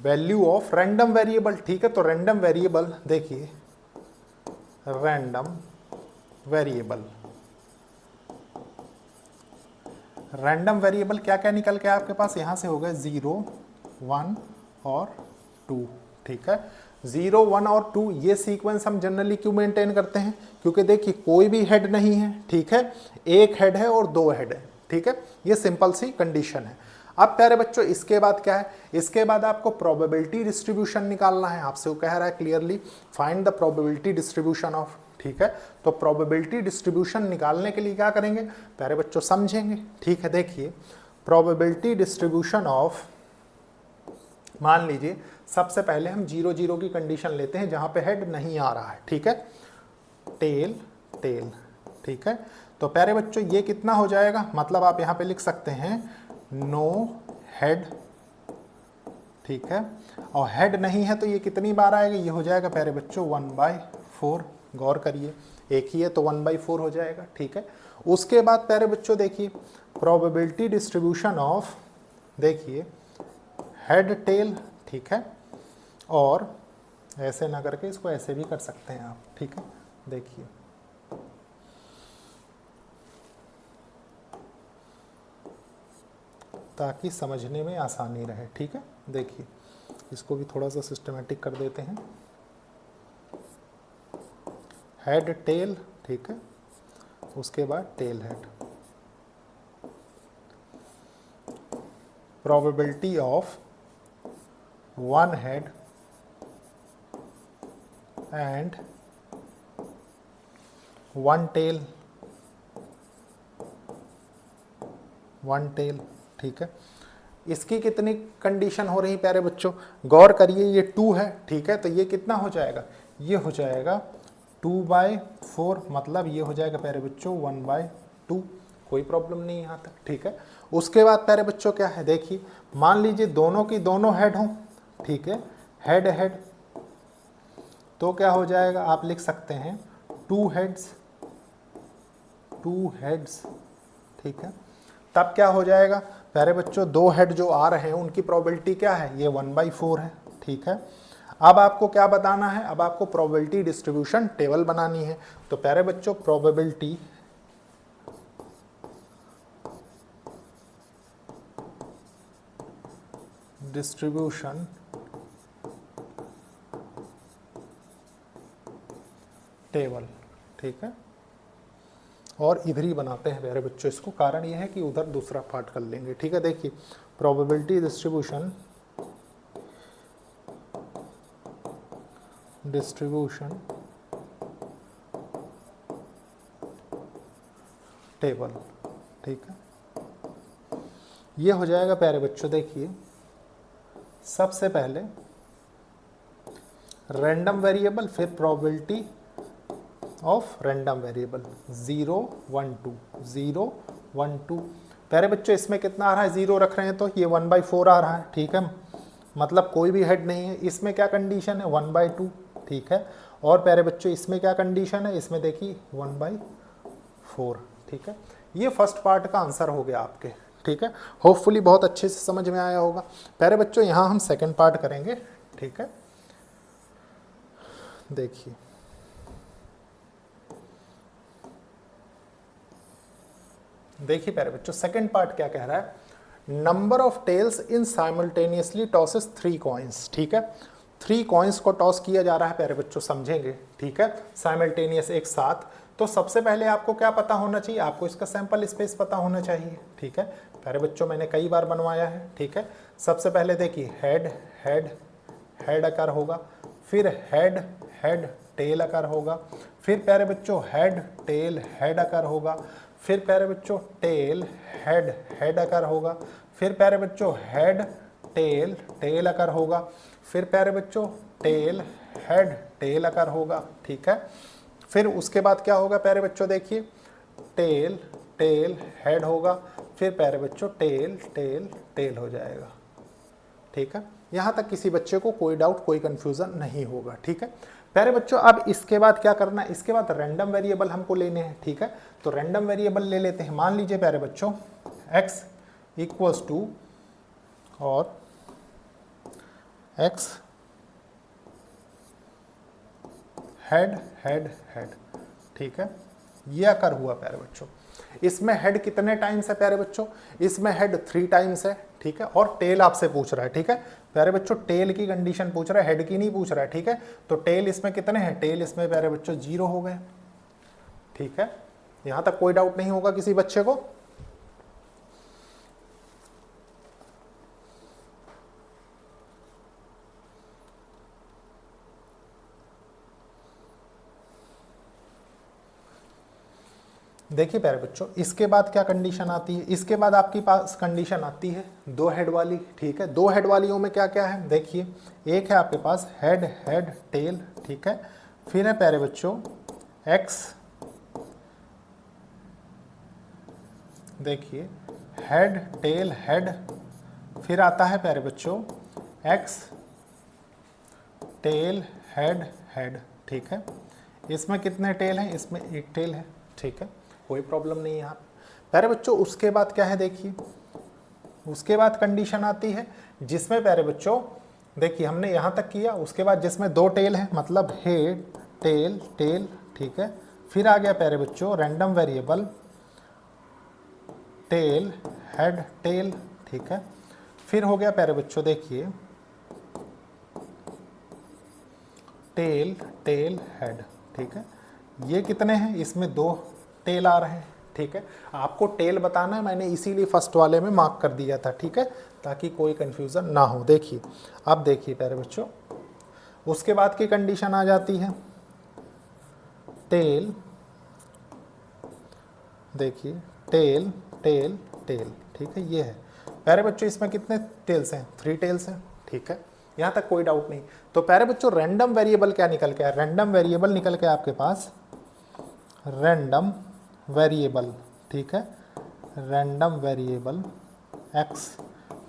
वैल्यू ऑफ रैंडम वेरिएबल, ठीक है। तो रैंडम वेरिएबल देखिए, रैंडम वेरिएबल, रैंडम वेरिएबल क्या क्या निकल के आपके पास, यहाँ से हो गए 0, 1 और 2, ठीक है। 0, 1 और 2 ये सीक्वेंस हम जनरली क्यों मेंटेन करते हैं, क्योंकि देखिए कोई भी हेड नहीं है, ठीक है, एक हेड है और 2 हेड है, ठीक है, ये सिंपल सी कंडीशन है। अब प्यारे बच्चों इसके बाद क्या है, इसके बाद आपको प्रोबेबिलिटी डिस्ट्रीब्यूशन निकालना है। आपसे वो कह रहा है clearly find the probability distribution of, ठीक है। तो प्रोबेबिलिटी डिस्ट्रीब्यूशन निकालने के लिए क्या करेंगे प्यारे बच्चों, समझेंगे, ठीक है। देखिए प्रोबेबिलिटी डिस्ट्रीब्यूशन ऑफ, मान लीजिए सबसे पहले हम 0, 0 की कंडीशन लेते हैं जहां पे हेड नहीं आ रहा है, ठीक है, टेल टेल, ठीक है। तो प्यारे बच्चों ये कितना हो जाएगा, मतलब आप यहां पे लिख सकते हैं नो हेड, ठीक है, और हेड नहीं है तो ये कितनी बार आएगा, ये हो जाएगा प्यारे बच्चों 1/4, गौर करिए एक ही है तो 1/4 हो जाएगा, ठीक है। उसके बाद प्यारे बच्चों देखिए प्रोबेबिलिटी डिस्ट्रीब्यूशन ऑफ, देखिए हेड टेल, ठीक है, और ऐसे ना करके इसको ऐसे भी कर सकते हैं आप, ठीक है, देखिए ताकि समझने में आसानी रहे, ठीक है। देखिए इसको भी थोड़ा सा सिस्टमेटिक कर देते हैं, हेड टेल, ठीक है, उसके बाद tail head, probability of 1 head and 1 tail, 1 tail, ठीक है। इसकी कितनी कंडीशन हो रही प्यारे बच्चों, गौर करिए ये 2 है, ठीक है, तो ये कितना हो जाएगा, ये हो जाएगा 2/4, मतलब ये हो जाएगा प्यारे बच्चों 1/2, कोई प्रॉब्लम नहीं यहाँ तक, ठीक है। उसके बाद प्यारे बच्चों क्या है, देखिए मान लीजिए दोनों की दोनों हेड हों, ठीक है, हेड हेड, तो क्या हो जाएगा, आप लिख सकते हैं 2 हेड्स, 2 हेड्स, ठीक है। तब क्या हो जाएगा प्यारे बच्चों, 2 हेड जो आ रहे हैं उनकी प्रोबेबिलिटी क्या है, ये 1/4 है, ठीक है। अब आपको क्या बताना है, अब आपको प्रोबेबिलिटी डिस्ट्रीब्यूशन टेबल बनानी है। तो प्यारे बच्चों प्रोबेबिलिटी डिस्ट्रीब्यूशन टेबल, ठीक है, और इधर ही बनाते हैं प्यारे बच्चों इसको, कारण यह है कि उधर दूसरा पार्ट कर लेंगे, ठीक है। देखिए प्रोबेबिलिटी डिस्ट्रीब्यूशन टेबल, ठीक है, ये हो जाएगा प्यारे बच्चों। देखिए सबसे पहले रैंडम वेरिएबल, फिर प्रोबेबिलिटी ऑफ रैंडम वेरिएबल, 0, 1, 2, 0, 1, 2। प्यारे बच्चों इसमें कितना आ रहा है, 0 रख रहे हैं तो ये 1/4 आ रहा है, ठीक है, मतलब कोई भी हेड नहीं है। इसमें क्या कंडीशन है, 1/2, ठीक है। और प्यारे बच्चों इसमें क्या कंडीशन है, इसमें देखिए 1/4, ठीक है। ये फर्स्ट पार्ट का आंसर हो गया आपके, ठीक है। होपफुली बहुत अच्छे से समझ में आया होगा। प्यारे बच्चों यहाँ हम सेकेंड पार्ट करेंगे, ठीक है। देखिए देखिए प्यारे बच्चों सेकंड पार्ट क्या कह रहा है, number of tails in simultaneously tosses 3 coins, ठीक है। 3 कॉइन्स को टॉस किया जा रहा है प्यारे बच्चों, समझेंगे, ठीक है, साइमल्टेनियस एक साथ। तो सबसे पहले आपको क्या पता होना चाहिए, आपको इसका सैंपल स्पेस पता होना चाहिए, ठीक है। प्यारे बच्चों मैंने कई बार बनवाया है, ठीक है। सबसे पहले देखिए हेड हेड हेड आकार होगा, फिर हेड हेड टेल आकार होगा, फिर प्यारे बच्चों हेड टेल हेड आकार होगा, फिर प्यारे बच्चों टेल हेड हेड आकार होगा, फिर प्यारे बच्चों हेड टेल टेल आकार होगा, फिर प्यारे बच्चों टेल हेड टेल आकार होगा, ठीक है। फिर उसके बाद क्या होगा प्यारे बच्चों, देखिए टेल टेल हेड होगा, फिर प्यारे बच्चों टेल टेल टेल हो जाएगा, ठीक है। यहाँ तक किसी बच्चे को कोई डाउट कोई कंफ्यूजन नहीं होगा, ठीक है। प्यारे बच्चों अब इसके बाद क्या करना है, इसके बाद रैंडम वेरिएबल हमको लेने हैं, ठीक है। तो रैंडम वेरिएबल ले लेते हैं, मान लीजिए प्यारे बच्चों x इक्वल्स टू और x हेड हेड हेड, ठीक है, ये आकार हुआ प्यारे बच्चों। इसमें हेड कितने टाइम्स है प्यारे बच्चों, इसमें हेड 3 टाइम्स है, ठीक है, और टेल आपसे पूछ रहा है, ठीक है प्यारे बच्चों, टेल की कंडीशन पूछ रहा है, हेड की नहीं पूछ रहा है, ठीक है। तो टेल इसमें कितने हैं, टेल इसमें प्यारे बच्चों 0 हो गए, ठीक है। यहां तक कोई डाउट नहीं होगा किसी बच्चे को। देखिए प्यारे बच्चों, इसके बाद क्या कंडीशन आती है, इसके बाद आपके पास कंडीशन आती है 2 हेड वाली, ठीक है। 2 हेड वालियों में क्या क्या है, देखिए एक है आपके पास हेड हेड टेल, ठीक है। फिर है प्यारे बच्चों एक्स, देखिए हेड टेल हेड, फिर आता है प्यारे बच्चों एक्स टेल हेड हेड, ठीक है। इसमें कितने टेल हैं, इसमें 1 टेल है, ठीक है, कोई प्रॉब्लम नहीं है यहाँ प्यारे बच्चों। उसके बाद क्या है, देखिए उसके बाद कंडीशन आती है जिसमें प्यारे बच्चों देखिए हमने यहाँ तक किया, उसके बाद जिसमें 2 टेल है, मतलब हेड टेल टेल, ठीक है। फिर आ गया प्यारे बच्चों random variable tell head tail, ठीक है। फिर हो गया प्यारे बच्चों देखिए टेल टेल हेड, ठीक है। ये कितने हैं, इसमें 2 टेल आ रहे हैं, ठीक है। आपको टेल बताना है, मैंने इसीलिए फर्स्ट वाले में मार्क कर दिया था, ठीक है, ताकि कोई कंफ्यूजन ना हो। देखिए अब देखिए प्यारे बच्चों, उसके बाद की कंडीशन आ जाती है टेल, देखिए टेल टेल टेल, ठीक है। ये है प्यारे बच्चों, इसमें कितने टेल्स हैं, 3 टेल्स हैं, ठीक है, यहाँ तक कोई डाउट नहीं। तो प्यारे बच्चों रैंडम वेरिएबल क्या निकल के आया, रैंडम वेरिएबल निकल के आपके पास रैंडम वेरिएबल, ठीक है, रैंडम वेरिएबल एक्स,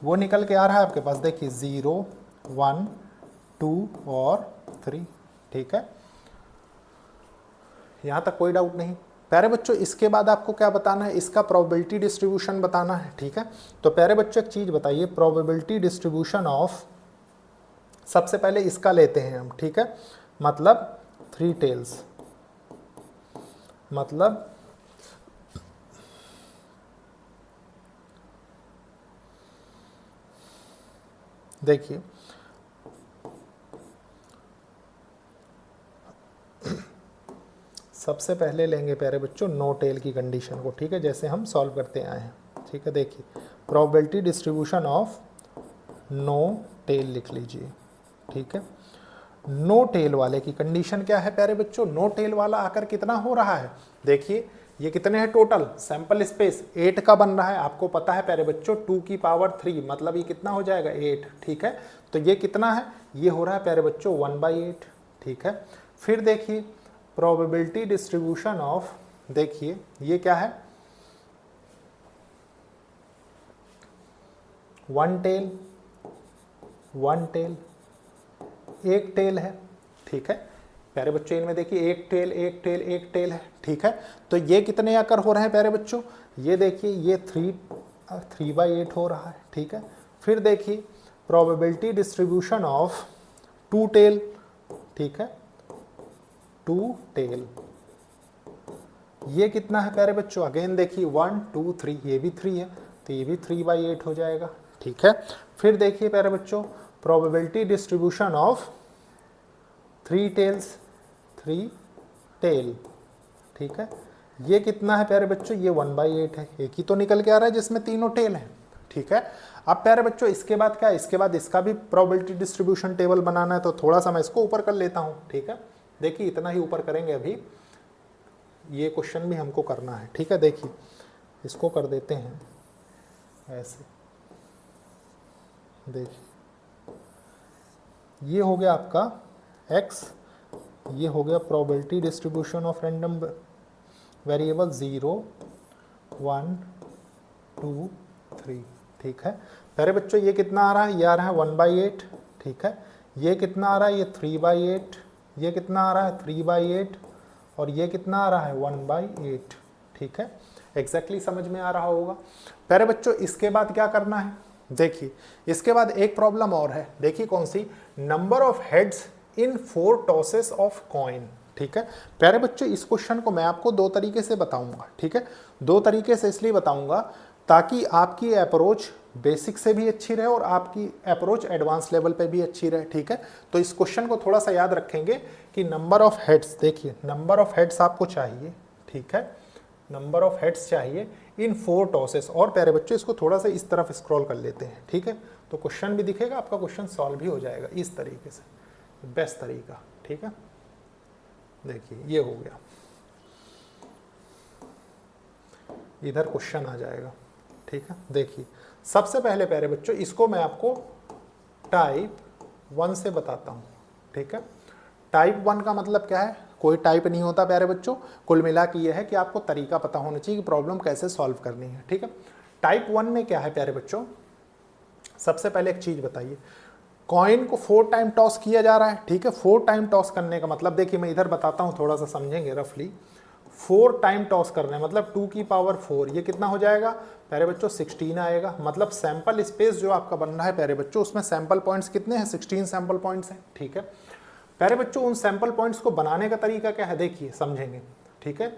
वो निकल के आ रहा है आपके पास, देखिए 0 1 2 और 3, ठीक है, यहाँ तक कोई डाउट नहीं प्यारे बच्चों। इसके बाद आपको क्या बताना है, इसका प्रोबेबिलिटी डिस्ट्रीब्यूशन बताना है, ठीक है। तो प्यारे बच्चों एक चीज़ बताइए, प्रोबेबिलिटी डिस्ट्रीब्यूशन ऑफ, सबसे पहले इसका लेते हैं हम, ठीक है, मतलब 3 टेल्स, मतलब देखिए सबसे पहले लेंगे प्यारे बच्चों नो टेल की कंडीशन को, ठीक है, जैसे हम सॉल्व करते आए हैं, ठीक है। देखिए probability distribution of no tail लिख लीजिए, ठीक है। नो टेल वाले की कंडीशन क्या है प्यारे बच्चों, नो टेल वाला आकर कितना हो रहा है, देखिए ये कितने हैं टोटल, सैंपल स्पेस 8 का बन रहा है, आपको पता है प्यारे बच्चों 2 की पावर 3, मतलब ये कितना हो जाएगा 8, ठीक है। तो ये कितना है, ये हो रहा है प्यारे बच्चों 1/8, ठीक है। फिर देखिए प्रोबेबिलिटी डिस्ट्रीब्यूशन ऑफ, देखिए ये क्या है 1 टेल 1 टेल, 1 टेल है, ठीक है प्यारे बच्चों। इनमें देखिए 1 टेल 1 टेल 1 टेल है, ठीक है। तो ये कितने आकर हो रहे हैं प्यारे बच्चों, ये देखिए ये 3/8 हो रहा है, ठीक है। फिर देखिए प्रोबेबिलिटी डिस्ट्रीब्यूशन ऑफ 2 टेल, ठीक है, 2 टेल, ये कितना है प्यारे बच्चों, अगेन देखिए 1 2 3, ये भी 3 है, तो ये भी 3/8 हो जाएगा, ठीक है। फिर देखिए प्यारे बच्चों probability distribution of 3 tails 3 tail, ठीक है, ये कितना है प्यारे बच्चों, ये 1/8 है, एक ही तो निकल के आ रहा है जिसमें तीनों टेल हैं, ठीक है। अब प्यारे बच्चों इसके बाद क्या है, इसके बाद इसका भी प्रोबेबिलिटी डिस्ट्रीब्यूशन टेबल बनाना है, तो थोड़ा सा मैं इसको ऊपर कर लेता हूँ, ठीक है। देखिए इतना ही ऊपर करेंगे अभी, ये क्वेश्चन भी हमको करना है, ठीक है। देखिए इसको कर देते हैं ऐसे, देखिए ये हो गया आपका x, ये हो गया probability distribution of random variable 0 1 2 3, ठीक है प्यारे बच्चों। ये कितना आ रहा है, ये आ रहा है 1/8, ठीक है। ये कितना आ रहा है, ये 3/8, ये कितना आ रहा है 3/8, और ये कितना आ रहा है 1/8, ठीक है। एग्जैक्टली समझ में आ रहा होगा प्यारे बच्चों। इसके बाद क्या करना है, देखिए इसके बाद एक प्रॉब्लम और है, देखिए कौन सी, number of heads in 4 tosses of coin, ठीक है प्यारे बच्चों, इस क्वेश्चन को मैं आपको दो तरीके से बताऊंगा। ठीक है, दो तरीके से इसलिए बताऊंगा ताकि आपकी अप्रोच बेसिक से भी अच्छी रहे और आपकी अप्रोच एडवांस लेवल पे भी अच्छी रहे। ठीक है, तो इस क्वेश्चन को थोड़ा सा याद रखेंगे कि नंबर ऑफ हेड्स, देखिए नंबर ऑफ हेड्स आपको चाहिए। ठीक है, नंबर ऑफ हेड्स चाहिए इन 4 टॉसेस। और प्यारे बच्चों इसको थोड़ा सा इस तरफ स्क्रॉल कर लेते हैं। ठीक है, तो क्वेश्चन भी दिखेगा, आपका क्वेश्चन सॉल्व भी हो जाएगा इस तरीके से, बेस्ट तरीका। ठीक है, देखिए ये हो गया, इधर क्वेश्चन आ जाएगा। ठीक है, देखिए सबसे पहले प्यारे बच्चों इसको मैं आपको टाइप 1 से बताता हूं। ठीक है, टाइप 1 का मतलब क्या है, कोई टाइप नहीं होता प्यारे बच्चों, कुल मिला के ये है कि आपको तरीका पता होना चाहिए कि प्रॉब्लम कैसे सॉल्व करनी है। ठीक है, टाइप 1 में क्या है प्यारे बच्चों, सबसे पहले एक चीज बताइए, कॉइन को 4 टाइम टॉस किया जा रहा है। ठीक है, 4 टाइम टॉस करने का मतलब, देखिए मैं इधर बताता हूं, थोड़ा सा समझेंगे रफली। 4 टाइम टॉस करना है मतलब 2 की पावर 4, ये कितना हो जाएगा प्यारे बच्चों, 16 आएगा। मतलब सैंपल स्पेस जो आपका बन रहा है प्यारे बच्चों, उसमें सैंपल पॉइंट्स कितने हैं, 16 सैंपल पॉइंट्स हैं। ठीक है प्यारे बच्चों, उन सैंपल पॉइंट्स को बनाने का तरीका क्या है, देखिए समझेंगे। ठीक है,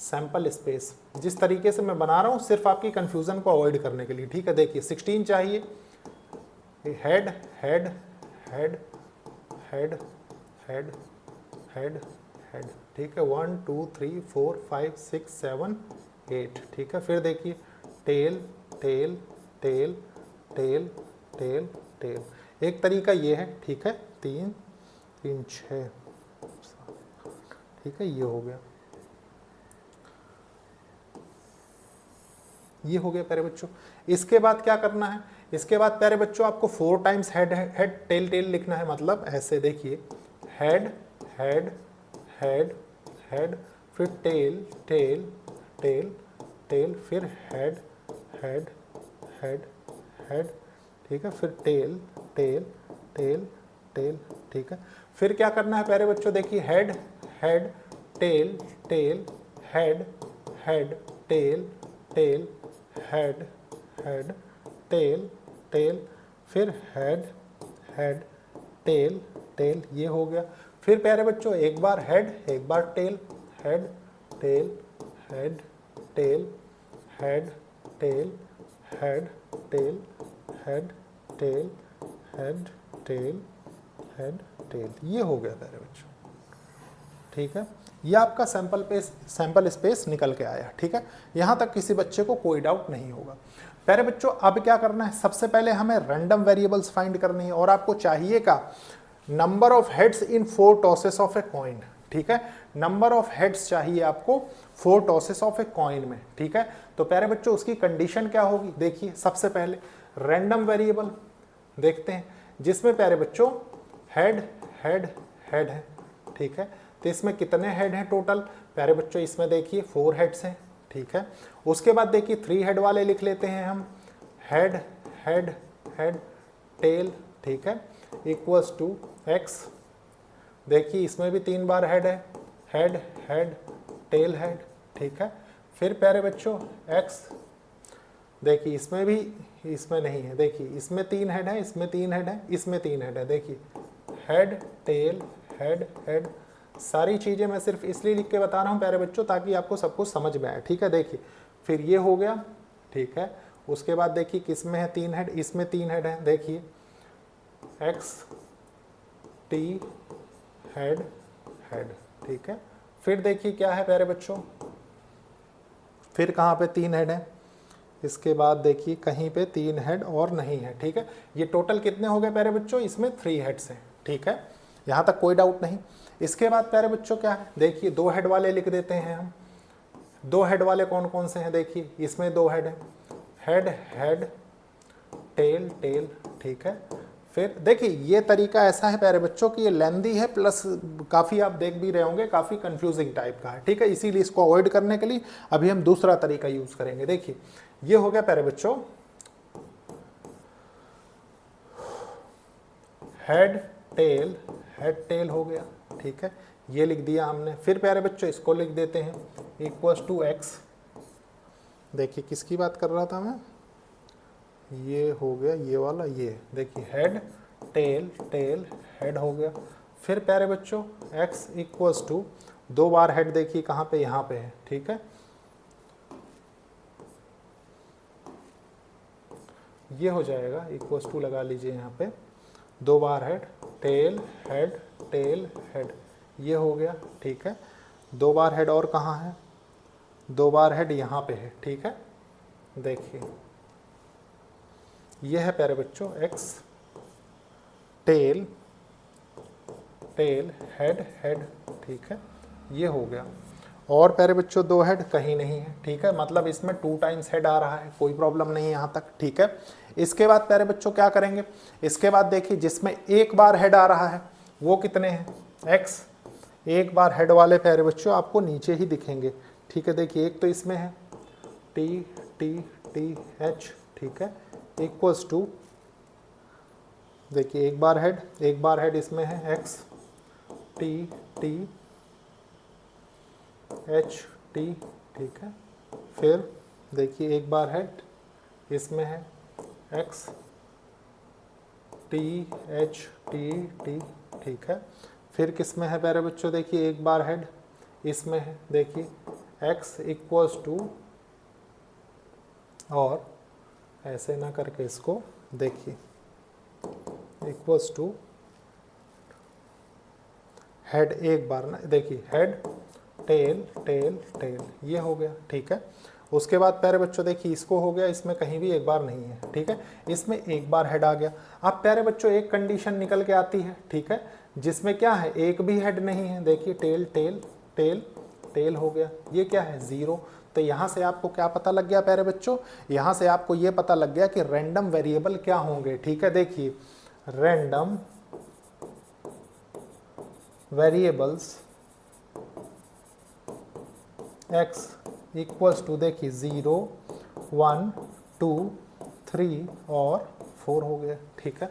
सैंपल स्पेस जिस तरीके से मैं बना रहा हूँ सिर्फ आपकी कंफ्यूजन को अवॉइड करने के लिए। ठीक है, देखिए 16 चाहिए, head head head head head head head. ठीक है, 1 2 3 4 5 6 7 8। ठीक है, फिर देखिए tail tail tail tail tail tail. एक तरीका ये है। ठीक है, 3 3 6। ठीक है, ये हो गया, ये हो गया प्यारे बच्चों। इसके बाद क्या करना है, इसके बाद प्यारे बच्चों आपको 4 times head head tail tail लिखना है। मतलब ऐसे देखिए, हेड हेड हेड हेड, फिर टेल टेल टेल टेल, फिर हेड हेड हेड हेड। ठीक है, फिर टेल टेल टेल टेल। ठीक है, फिर क्या करना है प्यारे बच्चों, देखिए head head tail tail head head tail tail head head tail tail, फिर हेड हेड टेल टेल, ये हो गया। फिर प्यारे बच्चों एक बार हेड एक बार tail, head tail head tail head tail head tail head tail head tail head tail, ये हो गया प्यारे बच्चों। ठीक है, ये आपका सैंपल स्पेस निकल के आया। ठीक है, यहाँ तक किसी बच्चे को कोई डाउट नहीं होगा। प्यारे बच्चों अब क्या करना है, सबसे पहले हमें रैंडम वेरिएबल्स फाइंड करनी है और आपको चाहिए का number of heads in 4 tosses of a coin. ठीक है, नंबर ऑफ हेड्स चाहिए आपको 4 टॉसेस ऑफ ए कॉइन में। ठीक है, तो प्यारे बच्चों उसकी कंडीशन क्या होगी, देखिए सबसे पहले रैंडम वेरिएबल देखते हैं जिसमें प्यारे बच्चों हेड हेड हेड है। ठीक है, तो इसमें कितने हेड हैं टोटल प्यारे बच्चों, इसमें देखिए 4 हेड्स हैं। ठीक है, उसके बाद देखिए 3 हेड वाले लिख लेते हैं हम, हेड हेड हेड टेल। ठीक है, इक्वल्स टू एक्स। देखिए इसमें भी 3 बार हेड है, हेड हेड टेल हेड। ठीक है, फिर प्यारे बच्चों एक्स, देखिए इसमें भी, इसमें नहीं है, देखिए इसमें 3 हेड है, इसमें 3 हेड है, इसमें 3 हेड है। देखिए हेड टेल हेड हेड, सारी चीज़ें मैं सिर्फ इसलिए लिख के बता रहा हूँ प्यारे बच्चों ताकि आपको सब कुछ समझ में आए। ठीक है, देखिए फिर ये हो गया। ठीक है, उसके बाद देखिए किस में है 3 हेड, इसमें 3 हेड है। देखिए एक्स टी हेड हेड। ठीक है, फिर देखिए क्या है प्यारे बच्चों, फिर कहाँ पे 3 हेड है, इसके बाद देखिए कहीं पे 3 हेड और नहीं है। ठीक है, ये टोटल कितने हो गए प्यारे बच्चों, इसमें 3 हेड्स हैं। ठीक है, यहाँ तक कोई डाउट नहीं। इसके बाद प्यारे बच्चों क्या है, देखिए 2 हेड वाले लिख देते हैं हम। 2 हेड वाले कौन कौन से हैं, देखिए इसमें 2 हेड है, हेड हेड टेल टेल। ठीक है, फिर देखिए ये तरीका ऐसा है प्यारे बच्चों कि ये लेंदी है प्लस काफ़ी आप देख भी रहे होंगे काफ़ी कंफ्यूजिंग टाइप का है। ठीक है, इसीलिए इसको अवॉइड करने के लिए अभी हम दूसरा तरीका यूज़ करेंगे। देखिए ये हो गया प्यारे बच्चों हेड टेल हो गया। ठीक है, ये लिख दिया हमने। फिर प्यारे बच्चों इसको लिख देते हैं इक्वल्स टू एक्स। देखिए किसकी बात कर रहा था मैं, ये हो गया ये वाला, ये देखिए हेड टेल टेल हेड हो गया। फिर प्यारे बच्चों x इक्वल्स टू 2 बार हेड, देखिए कहाँ पे, यहाँ पे है, ठीक है। ये हो जाएगा इक्वल्स टू, लगा लीजिए यहाँ पे 2 बार head, tail head tail head, ये हो गया, ठीक है। 2 बार हेड और कहाँ है, 2 बार हेड यहाँ पे है, ठीक है। देखिए ये है प्यारे बच्चों x, tail tail head head, ठीक है, ये हो गया। और प्यारे बच्चों 2 हेड कहीं नहीं है, ठीक है, मतलब इसमें 2 टाइम्स हेड आ रहा है, कोई प्रॉब्लम नहीं है यहाँ तक, ठीक है। इसके बाद प्यारे बच्चों क्या करेंगे, इसके बाद देखिए जिसमें 1 बार हेड आ रहा है वो कितने हैं, x। 1 बार हेड वाले प्यारे बच्चों आपको नीचे ही दिखेंगे, ठीक है। देखिए एक तो इसमें है t t t h, ठीक है, इक्वल्स टू, देखिए 1 बार हेड इसमें है x t t h t, ठीक है। फिर देखिए 1 बार हेड इसमें है x t h t t, ठीक है। फिर किस में है प्यारे बच्चों, देखिए 1 बार हेड इसमें है, देखिए x इक्वल्स टू, और ऐसे ना करके इसको देखिए इक्वल्स टू हेड 1 बार ना, देखिए हेड टेल टेल टेल, ये हो गया, ठीक है। उसके बाद प्यारे बच्चों देखिए इसको हो गया, इसमें कहीं भी 1 बार नहीं है, ठीक है, इसमें 1 बार हेड आ गया। अब प्यारे बच्चों एक कंडीशन निकल के आती है, ठीक है, जिसमें क्या है, एक भी हेड नहीं है, देखिए टेल टेल टेल टेल हो गया, ये क्या है 0। तो यहाँ से आपको क्या पता लग गया प्यारे बच्चों, यहाँ से आपको ये पता लग गया कि रैंडम वेरिएबल क्या होंगे, ठीक है। देखिए random variables x equals to, देखिए 0 1 2 3 और 4 हो गया, ठीक है।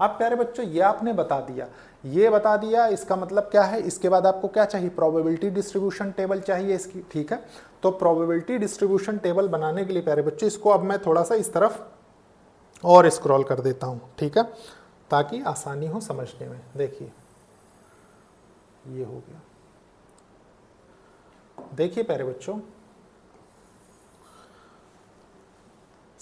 अब प्यारे बच्चों ये आपने बता दिया, ये बता दिया, इसका मतलब क्या है, इसके बाद आपको क्या चाहिए, प्रोबेबिलिटी डिस्ट्रीब्यूशन टेबल चाहिए इसकी, ठीक है। तो प्रोबेबिलिटी डिस्ट्रीब्यूशन टेबल बनाने के लिए प्यारे बच्चों इसको अब मैं थोड़ा सा इस तरफ और स्क्रॉल कर देता हूँ, ठीक है, ताकि आसानी हो समझने में। देखिए ये हो गया, देखिए प्यारे बच्चों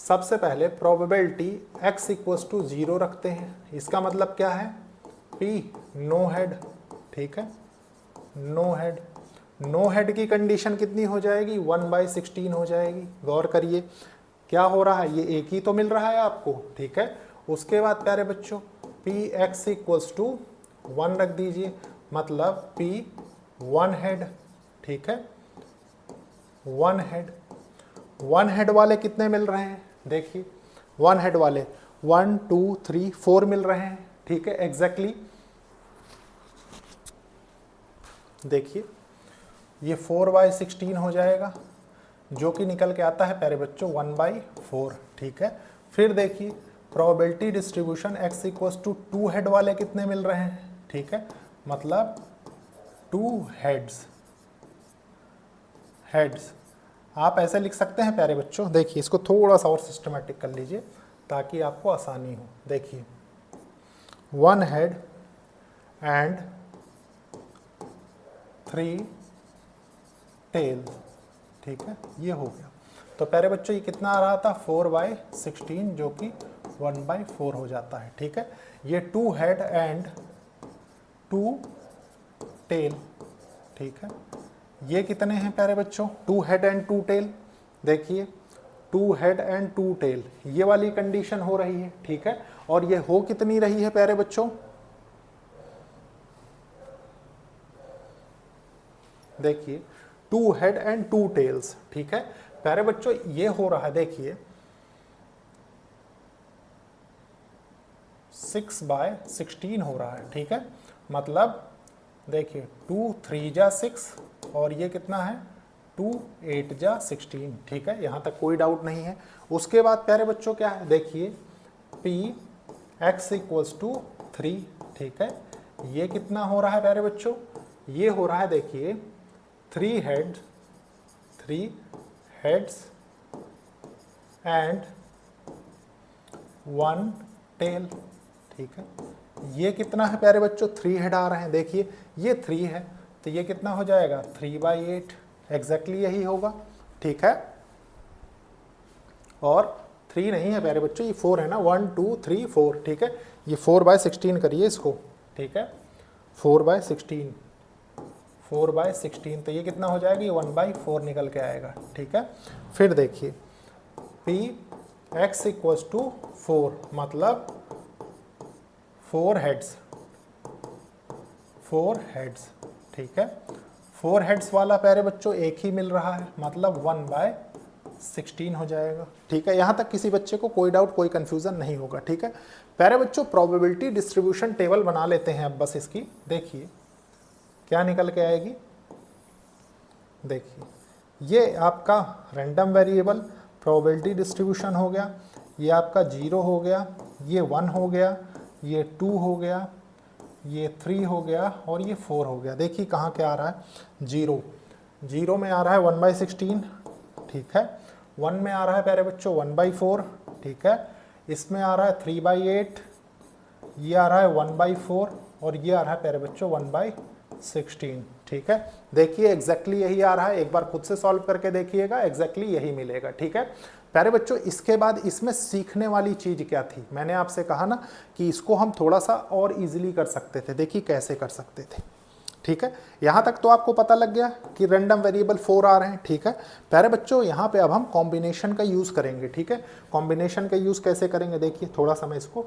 सबसे पहले प्रोबेबिलिटी x इक्वल्स टू 0 रखते हैं, इसका मतलब क्या है, p नो हेड, ठीक है, नो हेड। नो हेड की कंडीशन कितनी हो जाएगी, 1/16 हो जाएगी। गौर करिए क्या हो रहा है, ये एक ही तो मिल रहा है आपको, ठीक है। उसके बाद प्यारे बच्चों p x इक्वल्स टू 1 रख दीजिए, मतलब p 1 हेड, ठीक है, 1 हेड। 1 हेड वाले कितने मिल रहे हैं, देखिए 1 हेड वाले 1 2 3 4 मिल रहे हैं, ठीक है, एग्जैक्टली। देखिए ये 4/16 हो जाएगा, जो कि निकल के आता है प्यारे बच्चों 1/4, ठीक है। फिर देखिए probability distribution x equals to 2 head वाले कितने मिल रहे हैं, ठीक है, मतलब 2 हेड्स। आप ऐसे लिख सकते हैं प्यारे बच्चों, देखिए इसको थोड़ा सा और सिस्टमैटिक कर लीजिए ताकि आपको आसानी हो। देखिए 1 हेड एंड 3 टेल, ठीक है, ये हो गया। तो प्यारे बच्चों ये कितना आ रहा था, 4/16, जो कि 1/4 हो जाता है, ठीक है। ये 2 हेड एंड 2 टेल, ठीक है, ये कितने हैं प्यारे बच्चों, 2 हेड एंड 2 टेल। देखिए 2 हेड एंड 2 टेल, ये वाली कंडीशन हो रही है, ठीक है। और ये हो कितनी रही है प्यारे बच्चों, देखिए 2 हेड एंड 2 टेल्स, ठीक है प्यारे बच्चों, ये हो रहा है, देखिए 6/16 हो रहा है, ठीक है, मतलब देखिए 2 3 जा 6 और ये कितना है 2 8 जा 16, ठीक है, यहाँ तक कोई डाउट नहीं है। उसके बाद प्यारे बच्चों क्या है, देखिए p x इक्वल्स टू 3, ठीक है, ये कितना हो रहा है प्यारे बच्चों, ये हो रहा है देखिए 3 हेड्स एंड 1 टेल, ठीक है, ये कितना है प्यारे बच्चों, 3 हेड आ रहे हैं, देखिए ये 3 है तो ये कितना हो जाएगा 3/8, एग्जैक्टली यही होगा, ठीक है। और 3 नहीं है प्यारे बच्चों, ये 4 है ना, 1 2 3 4, ठीक है। ये 4/16 करिए इसको, ठीक है, 4/16, 4/16 तो ये कितना हो जाएगा, ये 1/4 निकल के आएगा, ठीक है। फिर देखिए Px = 4, मतलब 4 हेड्स, 4 हेड्स, ठीक है। 4 हेड्स वाला प्यारे बच्चों एक ही मिल रहा है, मतलब 1/16 हो जाएगा, ठीक है। यहाँ तक किसी बच्चे को कोई डाउट, कोई कंफ्यूजन नहीं होगा, ठीक है। प्यारे बच्चों प्रोबेबिलिटी डिस्ट्रीब्यूशन टेबल बना लेते हैं अब बस इसकी, देखिए क्या निकल के आएगी। देखिए ये आपका रैंडम वेरिएबल प्रोबेबिलिटी डिस्ट्रीब्यूशन हो गया, ये आपका 0 हो गया, ये 1 हो गया, ये 2 हो गया, ये 3 हो गया और ये 4 हो गया। देखिए कहाँ क्या आ रहा है, 0 में आ रहा है 1/16, ठीक है। 1 में आ रहा है प्यारे बच्चों 1/4, ठीक है। इसमें आ रहा है 3/8, ये आ रहा है 1/4 और ये आ रहा है प्यारे बच्चों 1/16, ठीक है। देखिए एग्जैक्टली यही आ रहा है, एक बार खुद से सॉल्व करके देखिएगा, एग्जैक्टली यही मिलेगा, ठीक है। प्यारे बच्चों इसके बाद इसमें सीखने वाली चीज क्या थी, मैंने आपसे कहा ना कि इसको हम थोड़ा सा और इजीली कर सकते थे, देखिए कैसे कर सकते थे, ठीक है। यहां तक तो आपको पता लग गया कि रैंडम वेरिएबल 4 आ रहे हैं, ठीक है। प्यारे बच्चों यहां पे अब हम कॉम्बिनेशन का यूज करेंगे, ठीक है। कॉम्बिनेशन का यूज कैसे करेंगे, देखिए थोड़ा सा मैं इसको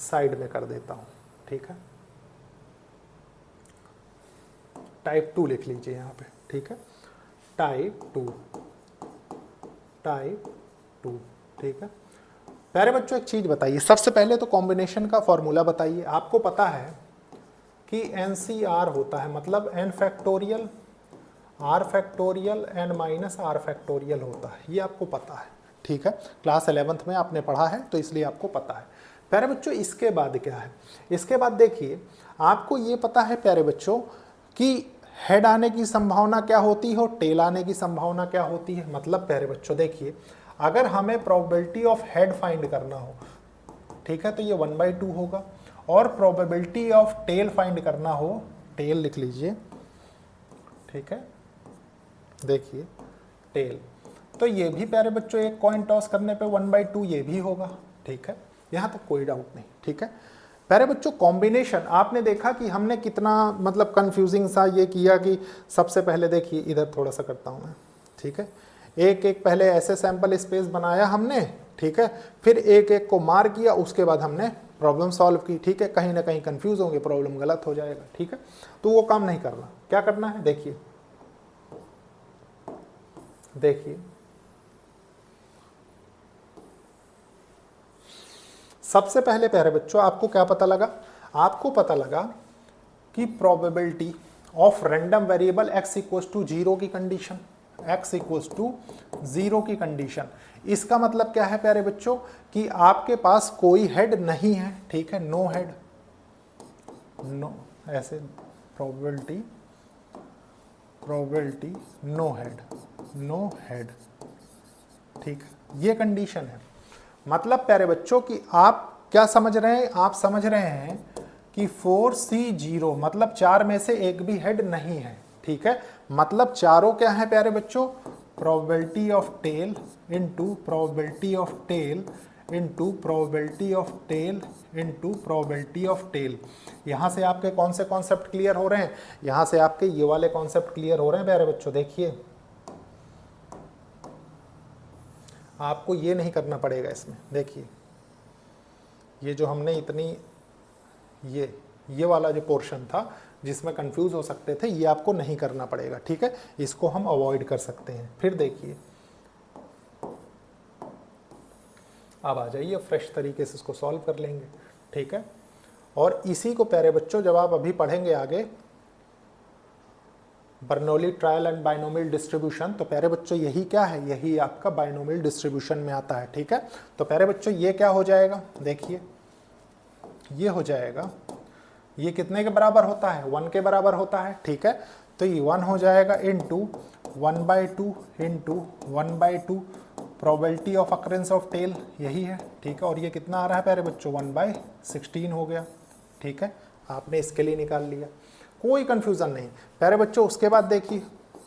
साइड में कर देता हूं, ठीक है। टाइप 2 लिख लीजिए यहाँ पे, ठीक है, टाइप 2, ठीक है। प्यारे बच्चों एक चीज बताइए, सबसे पहले तो कॉम्बिनेशन का फॉर्मूला बताइए। आपको पता है कि NCR होता है, मतलब n factorial r factorial n minus r factorial होता है, ये आपको पता है, ठीक है। क्लास 11th में आपने पढ़ा है तो इसलिए आपको पता है। प्यारे बच्चों इसके बाद क्या है, इसके बाद देखिए आपको ये पता है प्यारे बच्चों कि हेड आने की संभावना क्या होती है और टेल आने की संभावना क्या होती है। मतलब प्यारे बच्चों देखिए अगर हमें प्रोबेबिलिटी ऑफ हेड फाइंड करना हो, ठीक है, तो ये 1/2 होगा, और प्रोबेबिलिटी ऑफ टेल फाइंड करना हो, टेल लिख लीजिए, ठीक है। देखिए टेल, तो ये भी प्यारे बच्चों एक कॉइन टॉस करने पे 1/2 ये भी होगा, ठीक है। यहाँ तक कोई डाउट नहीं, ठीक है। प्यारे बच्चों कॉम्बिनेशन आपने देखा कि हमने कितना मतलब कंफ्यूजिंग सा ये किया कि सबसे पहले देखिए इधर थोड़ा सा करता हूँ मैं, ठीक है। एक एक पहले ऐसे सैंपल स्पेस बनाया हमने, ठीक है, फिर एक एक को मार किया, उसके बाद हमने प्रॉब्लम सॉल्व की, ठीक है। कहीं ना कहीं कंफ्यूज होंगे, प्रॉब्लम गलत हो जाएगा, ठीक है। तो वो काम नहीं करना, क्या करना है देखिए, देखिए सबसे पहले प्यारे बच्चों आपको क्या पता लगा, आपको पता लगा कि probability of random variable x = 0 की कंडीशन, x = 0 की कंडीशन, इसका मतलब क्या है प्यारे बच्चों कि आपके पास कोई हेड नहीं है, ठीक है, नो हेड, नो, ऐसे प्रोबेबिलिटी नो हेड, ठीक है, ये कंडीशन है। मतलब प्यारे बच्चों कि आप क्या समझ रहे हैं, आप समझ रहे हैं कि 4C0 मतलब 4 में से एक भी हेड नहीं है, ठीक है। मतलब चारों क्या है प्यारे बच्चों, probability of tail into probability of tail into probability of tail into probability of tail. यहाँ से आपके कौन से कॉन्सेप्ट क्लियर हो रहे हैं, यहाँ से आपके ये वाले कॉन्सेप्ट क्लियर हो रहे हैं प्यारे बच्चों। देखिए आपको ये नहीं करना पड़ेगा इसमें, देखिए ये जो हमने इतनी ये वाला जो पोर्शन था जिसमें कंफ्यूज हो सकते थे, ये आपको नहीं करना पड़ेगा, ठीक है, इसको हम अवॉइड कर सकते हैं। फिर देखिए अब आ जाइए फ्रेश तरीके से इसको सॉल्व कर लेंगे, ठीक है। और इसी को प्यारे बच्चों जब आप अभी पढ़ेंगे आगे Bernoulli trial and binomial distribution, तो प्यारे बच्चों यही क्या है, यही आपका बाइनोमियल डिस्ट्रीब्यूशन में आता है, ठीक है। तो प्यारे बच्चों ये क्या हो जाएगा, देखिए ये हो जाएगा, ये कितने के बराबर होता है, 1 के बराबर होता है, ठीक है। तो ये 1 हो जाएगा into 1/2 into 1/2 probability of occurrence of tail यही है, ठीक है। और ये कितना आ रहा है प्यारे बच्चों, 1/16 हो गया, ठीक है। आपने इसके लिए निकाल लिया, कोई कंफ्यूजन नहीं प्यारे बच्चों। उसके बाद देखिए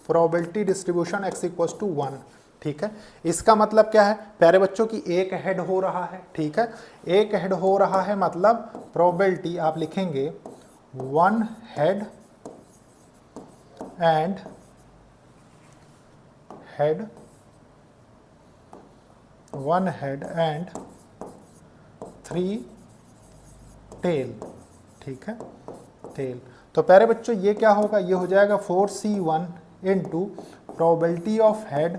probability distribution x equals to 1, ठीक है। इसका मतलब क्या है प्यारे बच्चों की एक हेड हो रहा है, ठीक है। एक हेड हो रहा है मतलब प्रोबेबिलिटी आप लिखेंगे 1 head and head 1 head and 3 tail, ठीक है, टेल। तो प्यारे बच्चों ये क्या होगा, ये हो जाएगा 4c1 into probability of head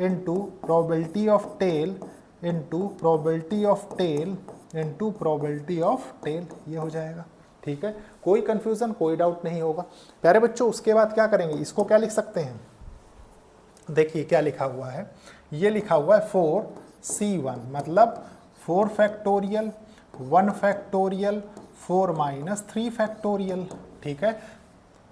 into probability of tail into probability of tail into probability of tail, ये हो जाएगा, ठीक है। कोई कंफ्यूजन, कोई डाउट नहीं होगा प्यारे बच्चों। उसके बाद क्या करेंगे, इसको क्या लिख सकते हैं, देखिए क्या लिखा हुआ है, ये लिखा हुआ है 4c1 मतलब 4 फैक्टोरियल 1 फैक्टोरियल 4 माइनस 3 फैक्टोरियल, ठीक है,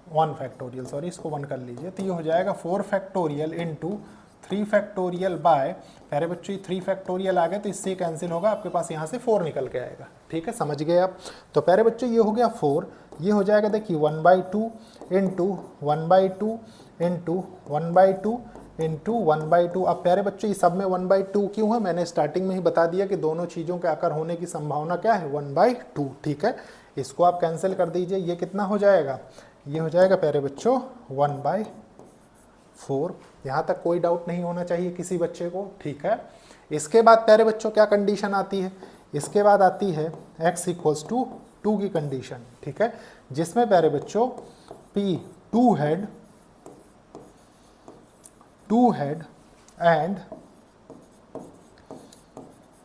1 फैक्टोरियल, सॉरी इसको 1 कर लीजिए। तो ये हो जाएगा 4 फैक्टोरियल इंटू 3 फैक्टोरियल बाय, प्यारे बच्चों ये 3 फैक्टोरियल आ गए तो इससे कैंसिल होगा, आपके पास यहाँ से 4 निकल के आएगा, ठीक है, समझ गए आप। तो प्यारे बच्चों ये हो गया 4, ये हो जाएगा देखिए 1/2 इंटू 1/2 इंटू 1/2 इंटू 1/2। अब प्यारे बच्चों ये सब में 1/2 क्यों है, मैंने स्टार्टिंग में ही बता दिया कि दोनों चीज़ों के आकर होने की संभावना क्या है, 1/2, ठीक है। इसको आप कैंसिल कर दीजिए, ये कितना हो जाएगा, ये हो जाएगा प्यारे बच्चों 1/4। यहाँ तक कोई डाउट नहीं होना चाहिए किसी बच्चे को, ठीक है। इसके बाद प्यारे बच्चों क्या कंडीशन आती है, इसके बाद आती है x इक्वल्स टू 2 की कंडीशन, ठीक है, जिसमें प्यारे बच्चों p 2 हेड एंड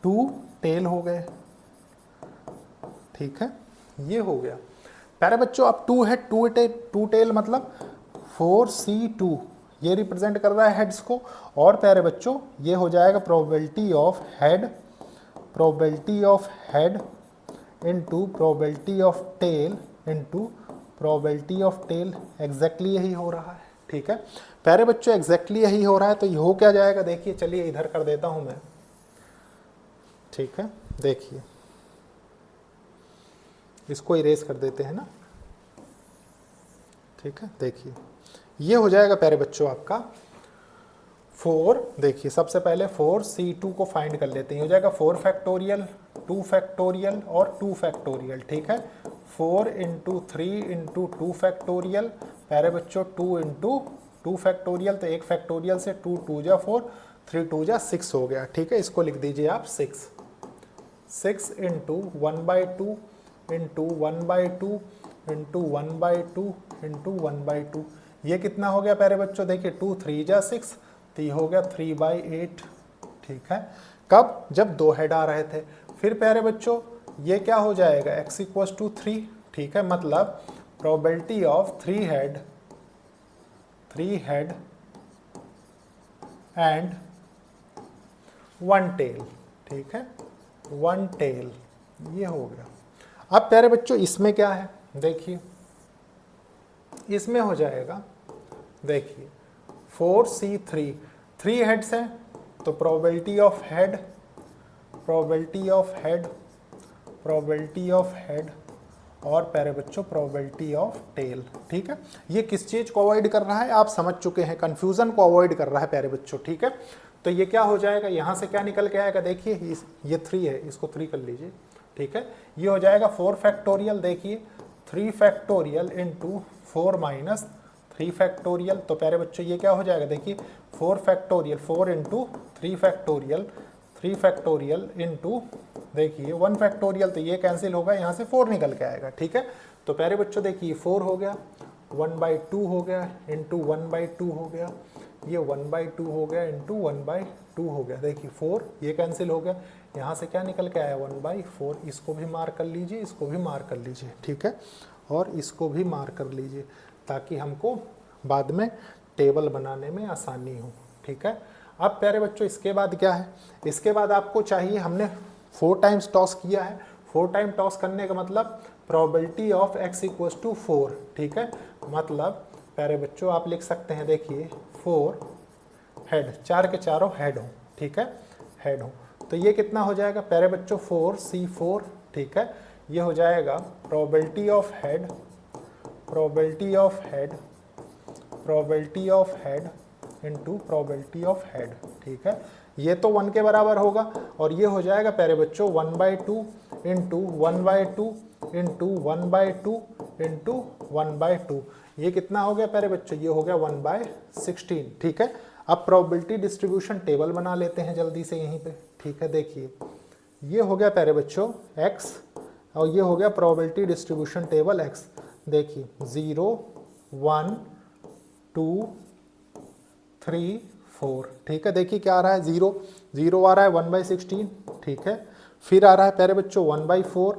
2 टेल हो गए, ठीक है, ये हो गया प्यारे बच्चों। अब 2 हेड 2 टेल मतलब 4c2, ये रिप्रेजेंट कर रहा है हेड्स को। और प्यारे बच्चों ये हो जाएगा probability of head into probability of tail into probability of tail, exactly यही हो रहा है, ठीक है प्यारे बच्चों, एग्जैक्टली यही हो रहा है। तो ये हो क्या जाएगा, देखिए चलिए इधर कर देता हूं मैं, ठीक है, देखिए इसको इरेज कर देते हैं ना, ठीक है। देखिए ये हो जाएगा प्यारे बच्चों आपका 4, देखिए सबसे पहले 4c2 को फाइंड कर लेते हैं, हो जाएगा 4 फैक्टोरियल 2 फैक्टोरियल और 2 फैक्टोरियल, ठीक है। 4 इंटू 3 इंटू 2 फैक्टोरियल, प्यारे बच्चों 2 इंटू 2 फैक्टोरियल, तो 1 फैक्टोरियल से 2 2 जा 4 3 2 जा 6 हो गया, ठीक है। इसको लिख दीजिए आप 6 इंटू 1/2 इंटू 1/2 इंटू 1/2 इंटू 1/2, ये कितना हो गया प्यारे बच्चों, देखिए 2 3 जा 6, तो ये हो गया 3/8, ठीक है। कब, जब 2 हेड आ रहे थे। फिर प्यारे बच्चों ये क्या हो जाएगा, x इक्वल्स टू 3, ठीक है, मतलब probability of 3 head and 1 tail, ठीक है, 1 टेल, ये हो गया। अब प्यारे बच्चों इसमें क्या है, देखिए इसमें हो जाएगा, देखिए 4c3, 3 हेड्स हैं तो प्रोबेबिलिटी ऑफ हेड और प्यारे बच्चों प्रोबेबिलिटी ऑफ टेल, ठीक है। ये किस चीज को अवॉइड कर रहा है, आप समझ चुके हैं, कंफ्यूजन को अवॉइड कर रहा है प्यारे बच्चों, ठीक है। तो ये क्या हो जाएगा, यहां से क्या निकल के आएगा, देखिए ये 3 है, इसको 3 कर लीजिए, ठीक है। ये हो जाएगा 4 फैक्टोरियल, देखिए 3 फैक्टोरियल इंटू 4 माइनस 3 फैक्टोरियल, तो प्यारे बच्चों ये क्या हो जाएगा, देखिए 4 फैक्टोरियल 4 इंटू 3 फैक्टोरियल इंटू देखिए 1 फैक्टोरियल, तो ये कैंसिल होगा, यहाँ से 4 निकल के आएगा, ठीक है। तो प्यारे बच्चों देखिए 4 हो गया, 1/2 हो गया इंटू 1/2 हो गया, ये 1/2 हो गया इंटू 1/2 हो गया, देखिए 4, ये कैंसिल हो गया, यहाँ से क्या निकल के आया 1/4, इसको भी मार्क कर लीजिए, इसको भी मार्क कर लीजिए, ठीक है, और इसको भी मार्क कर लीजिए ताकि हमको बाद में टेबल बनाने में आसानी हो, ठीक है। अब प्यारे बच्चों इसके बाद क्या है, इसके बाद आपको चाहिए, हमने 4 टाइम्स टॉस किया है, 4 टाइम टॉस करने का मतलब probability of x equals to 4, ठीक है, मतलब प्यारे बच्चों आप लिख सकते हैं, देखिए 4 हेड, 4 के चारों हेड हो, ठीक है, हेड हो। तो ये कितना हो जाएगा प्यारे बच्चों 4C4, ठीक है। ये हो जाएगा probability of head, probability of head, probability of head into probability of head, ठीक है। ये तो 1 के बराबर होगा और ये हो जाएगा प्यारे बच्चों 1/2 इंटू 1/2 इंटू 1/2 इंटू 1/2। ये कितना हो गया प्यारे बच्चों, ये हो गया 1/16, ठीक है। अब प्रोबेबिलिटी डिस्ट्रीब्यूशन टेबल बना लेते हैं जल्दी से यहीं पे, ठीक है। देखिए ये हो गया प्यारे बच्चों x और ये हो गया प्रोबेबिलिटी डिस्ट्रीब्यूशन टेबल x। देखिए 0 1 2 3 4, ठीक है। देखिए क्या आ रहा है, 0 0 आ रहा है 1/16, ठीक है। फिर आ रहा है प्यारे बच्चों 1/4,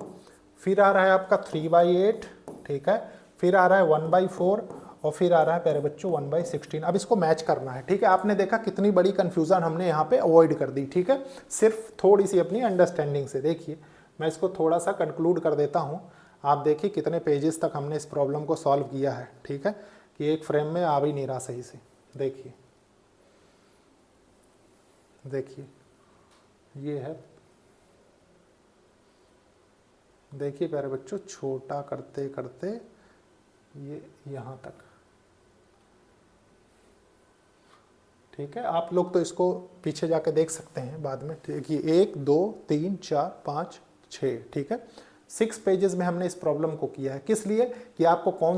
फिर आ रहा है आपका 3/8, ठीक है। फिर आ रहा है 1/4 और फिर आ रहा है प्यारे बच्चों 1/16। अब इसको मैच करना है, ठीक है। आपने देखा कितनी बड़ी कंफ्यूजन हमने यहाँ पे अवॉइड कर दी, ठीक है, सिर्फ थोड़ी सी अपनी अंडरस्टैंडिंग से। देखिए मैं इसको थोड़ा सा कंक्लूड कर देता हूँ। आप देखिए कितने पेजेस तक हमने इस प्रॉब्लम को सॉल्व किया है, ठीक है, कि एक फ्रेम में आ भी नहीं रहा सही से। देखिए देखिए ये है, देखिए प्यारे बच्चों छोटा करते करते ये यहाँ तक, ठीक है। आप लोग तो इसको पीछे जाके देख सकते हैं बाद में। देखिए 1 2 3 4 5 6, ठीक है। 6 पेजेस में हमने इस प्रॉब्लम को किया है। किस लिए कि आपको कौन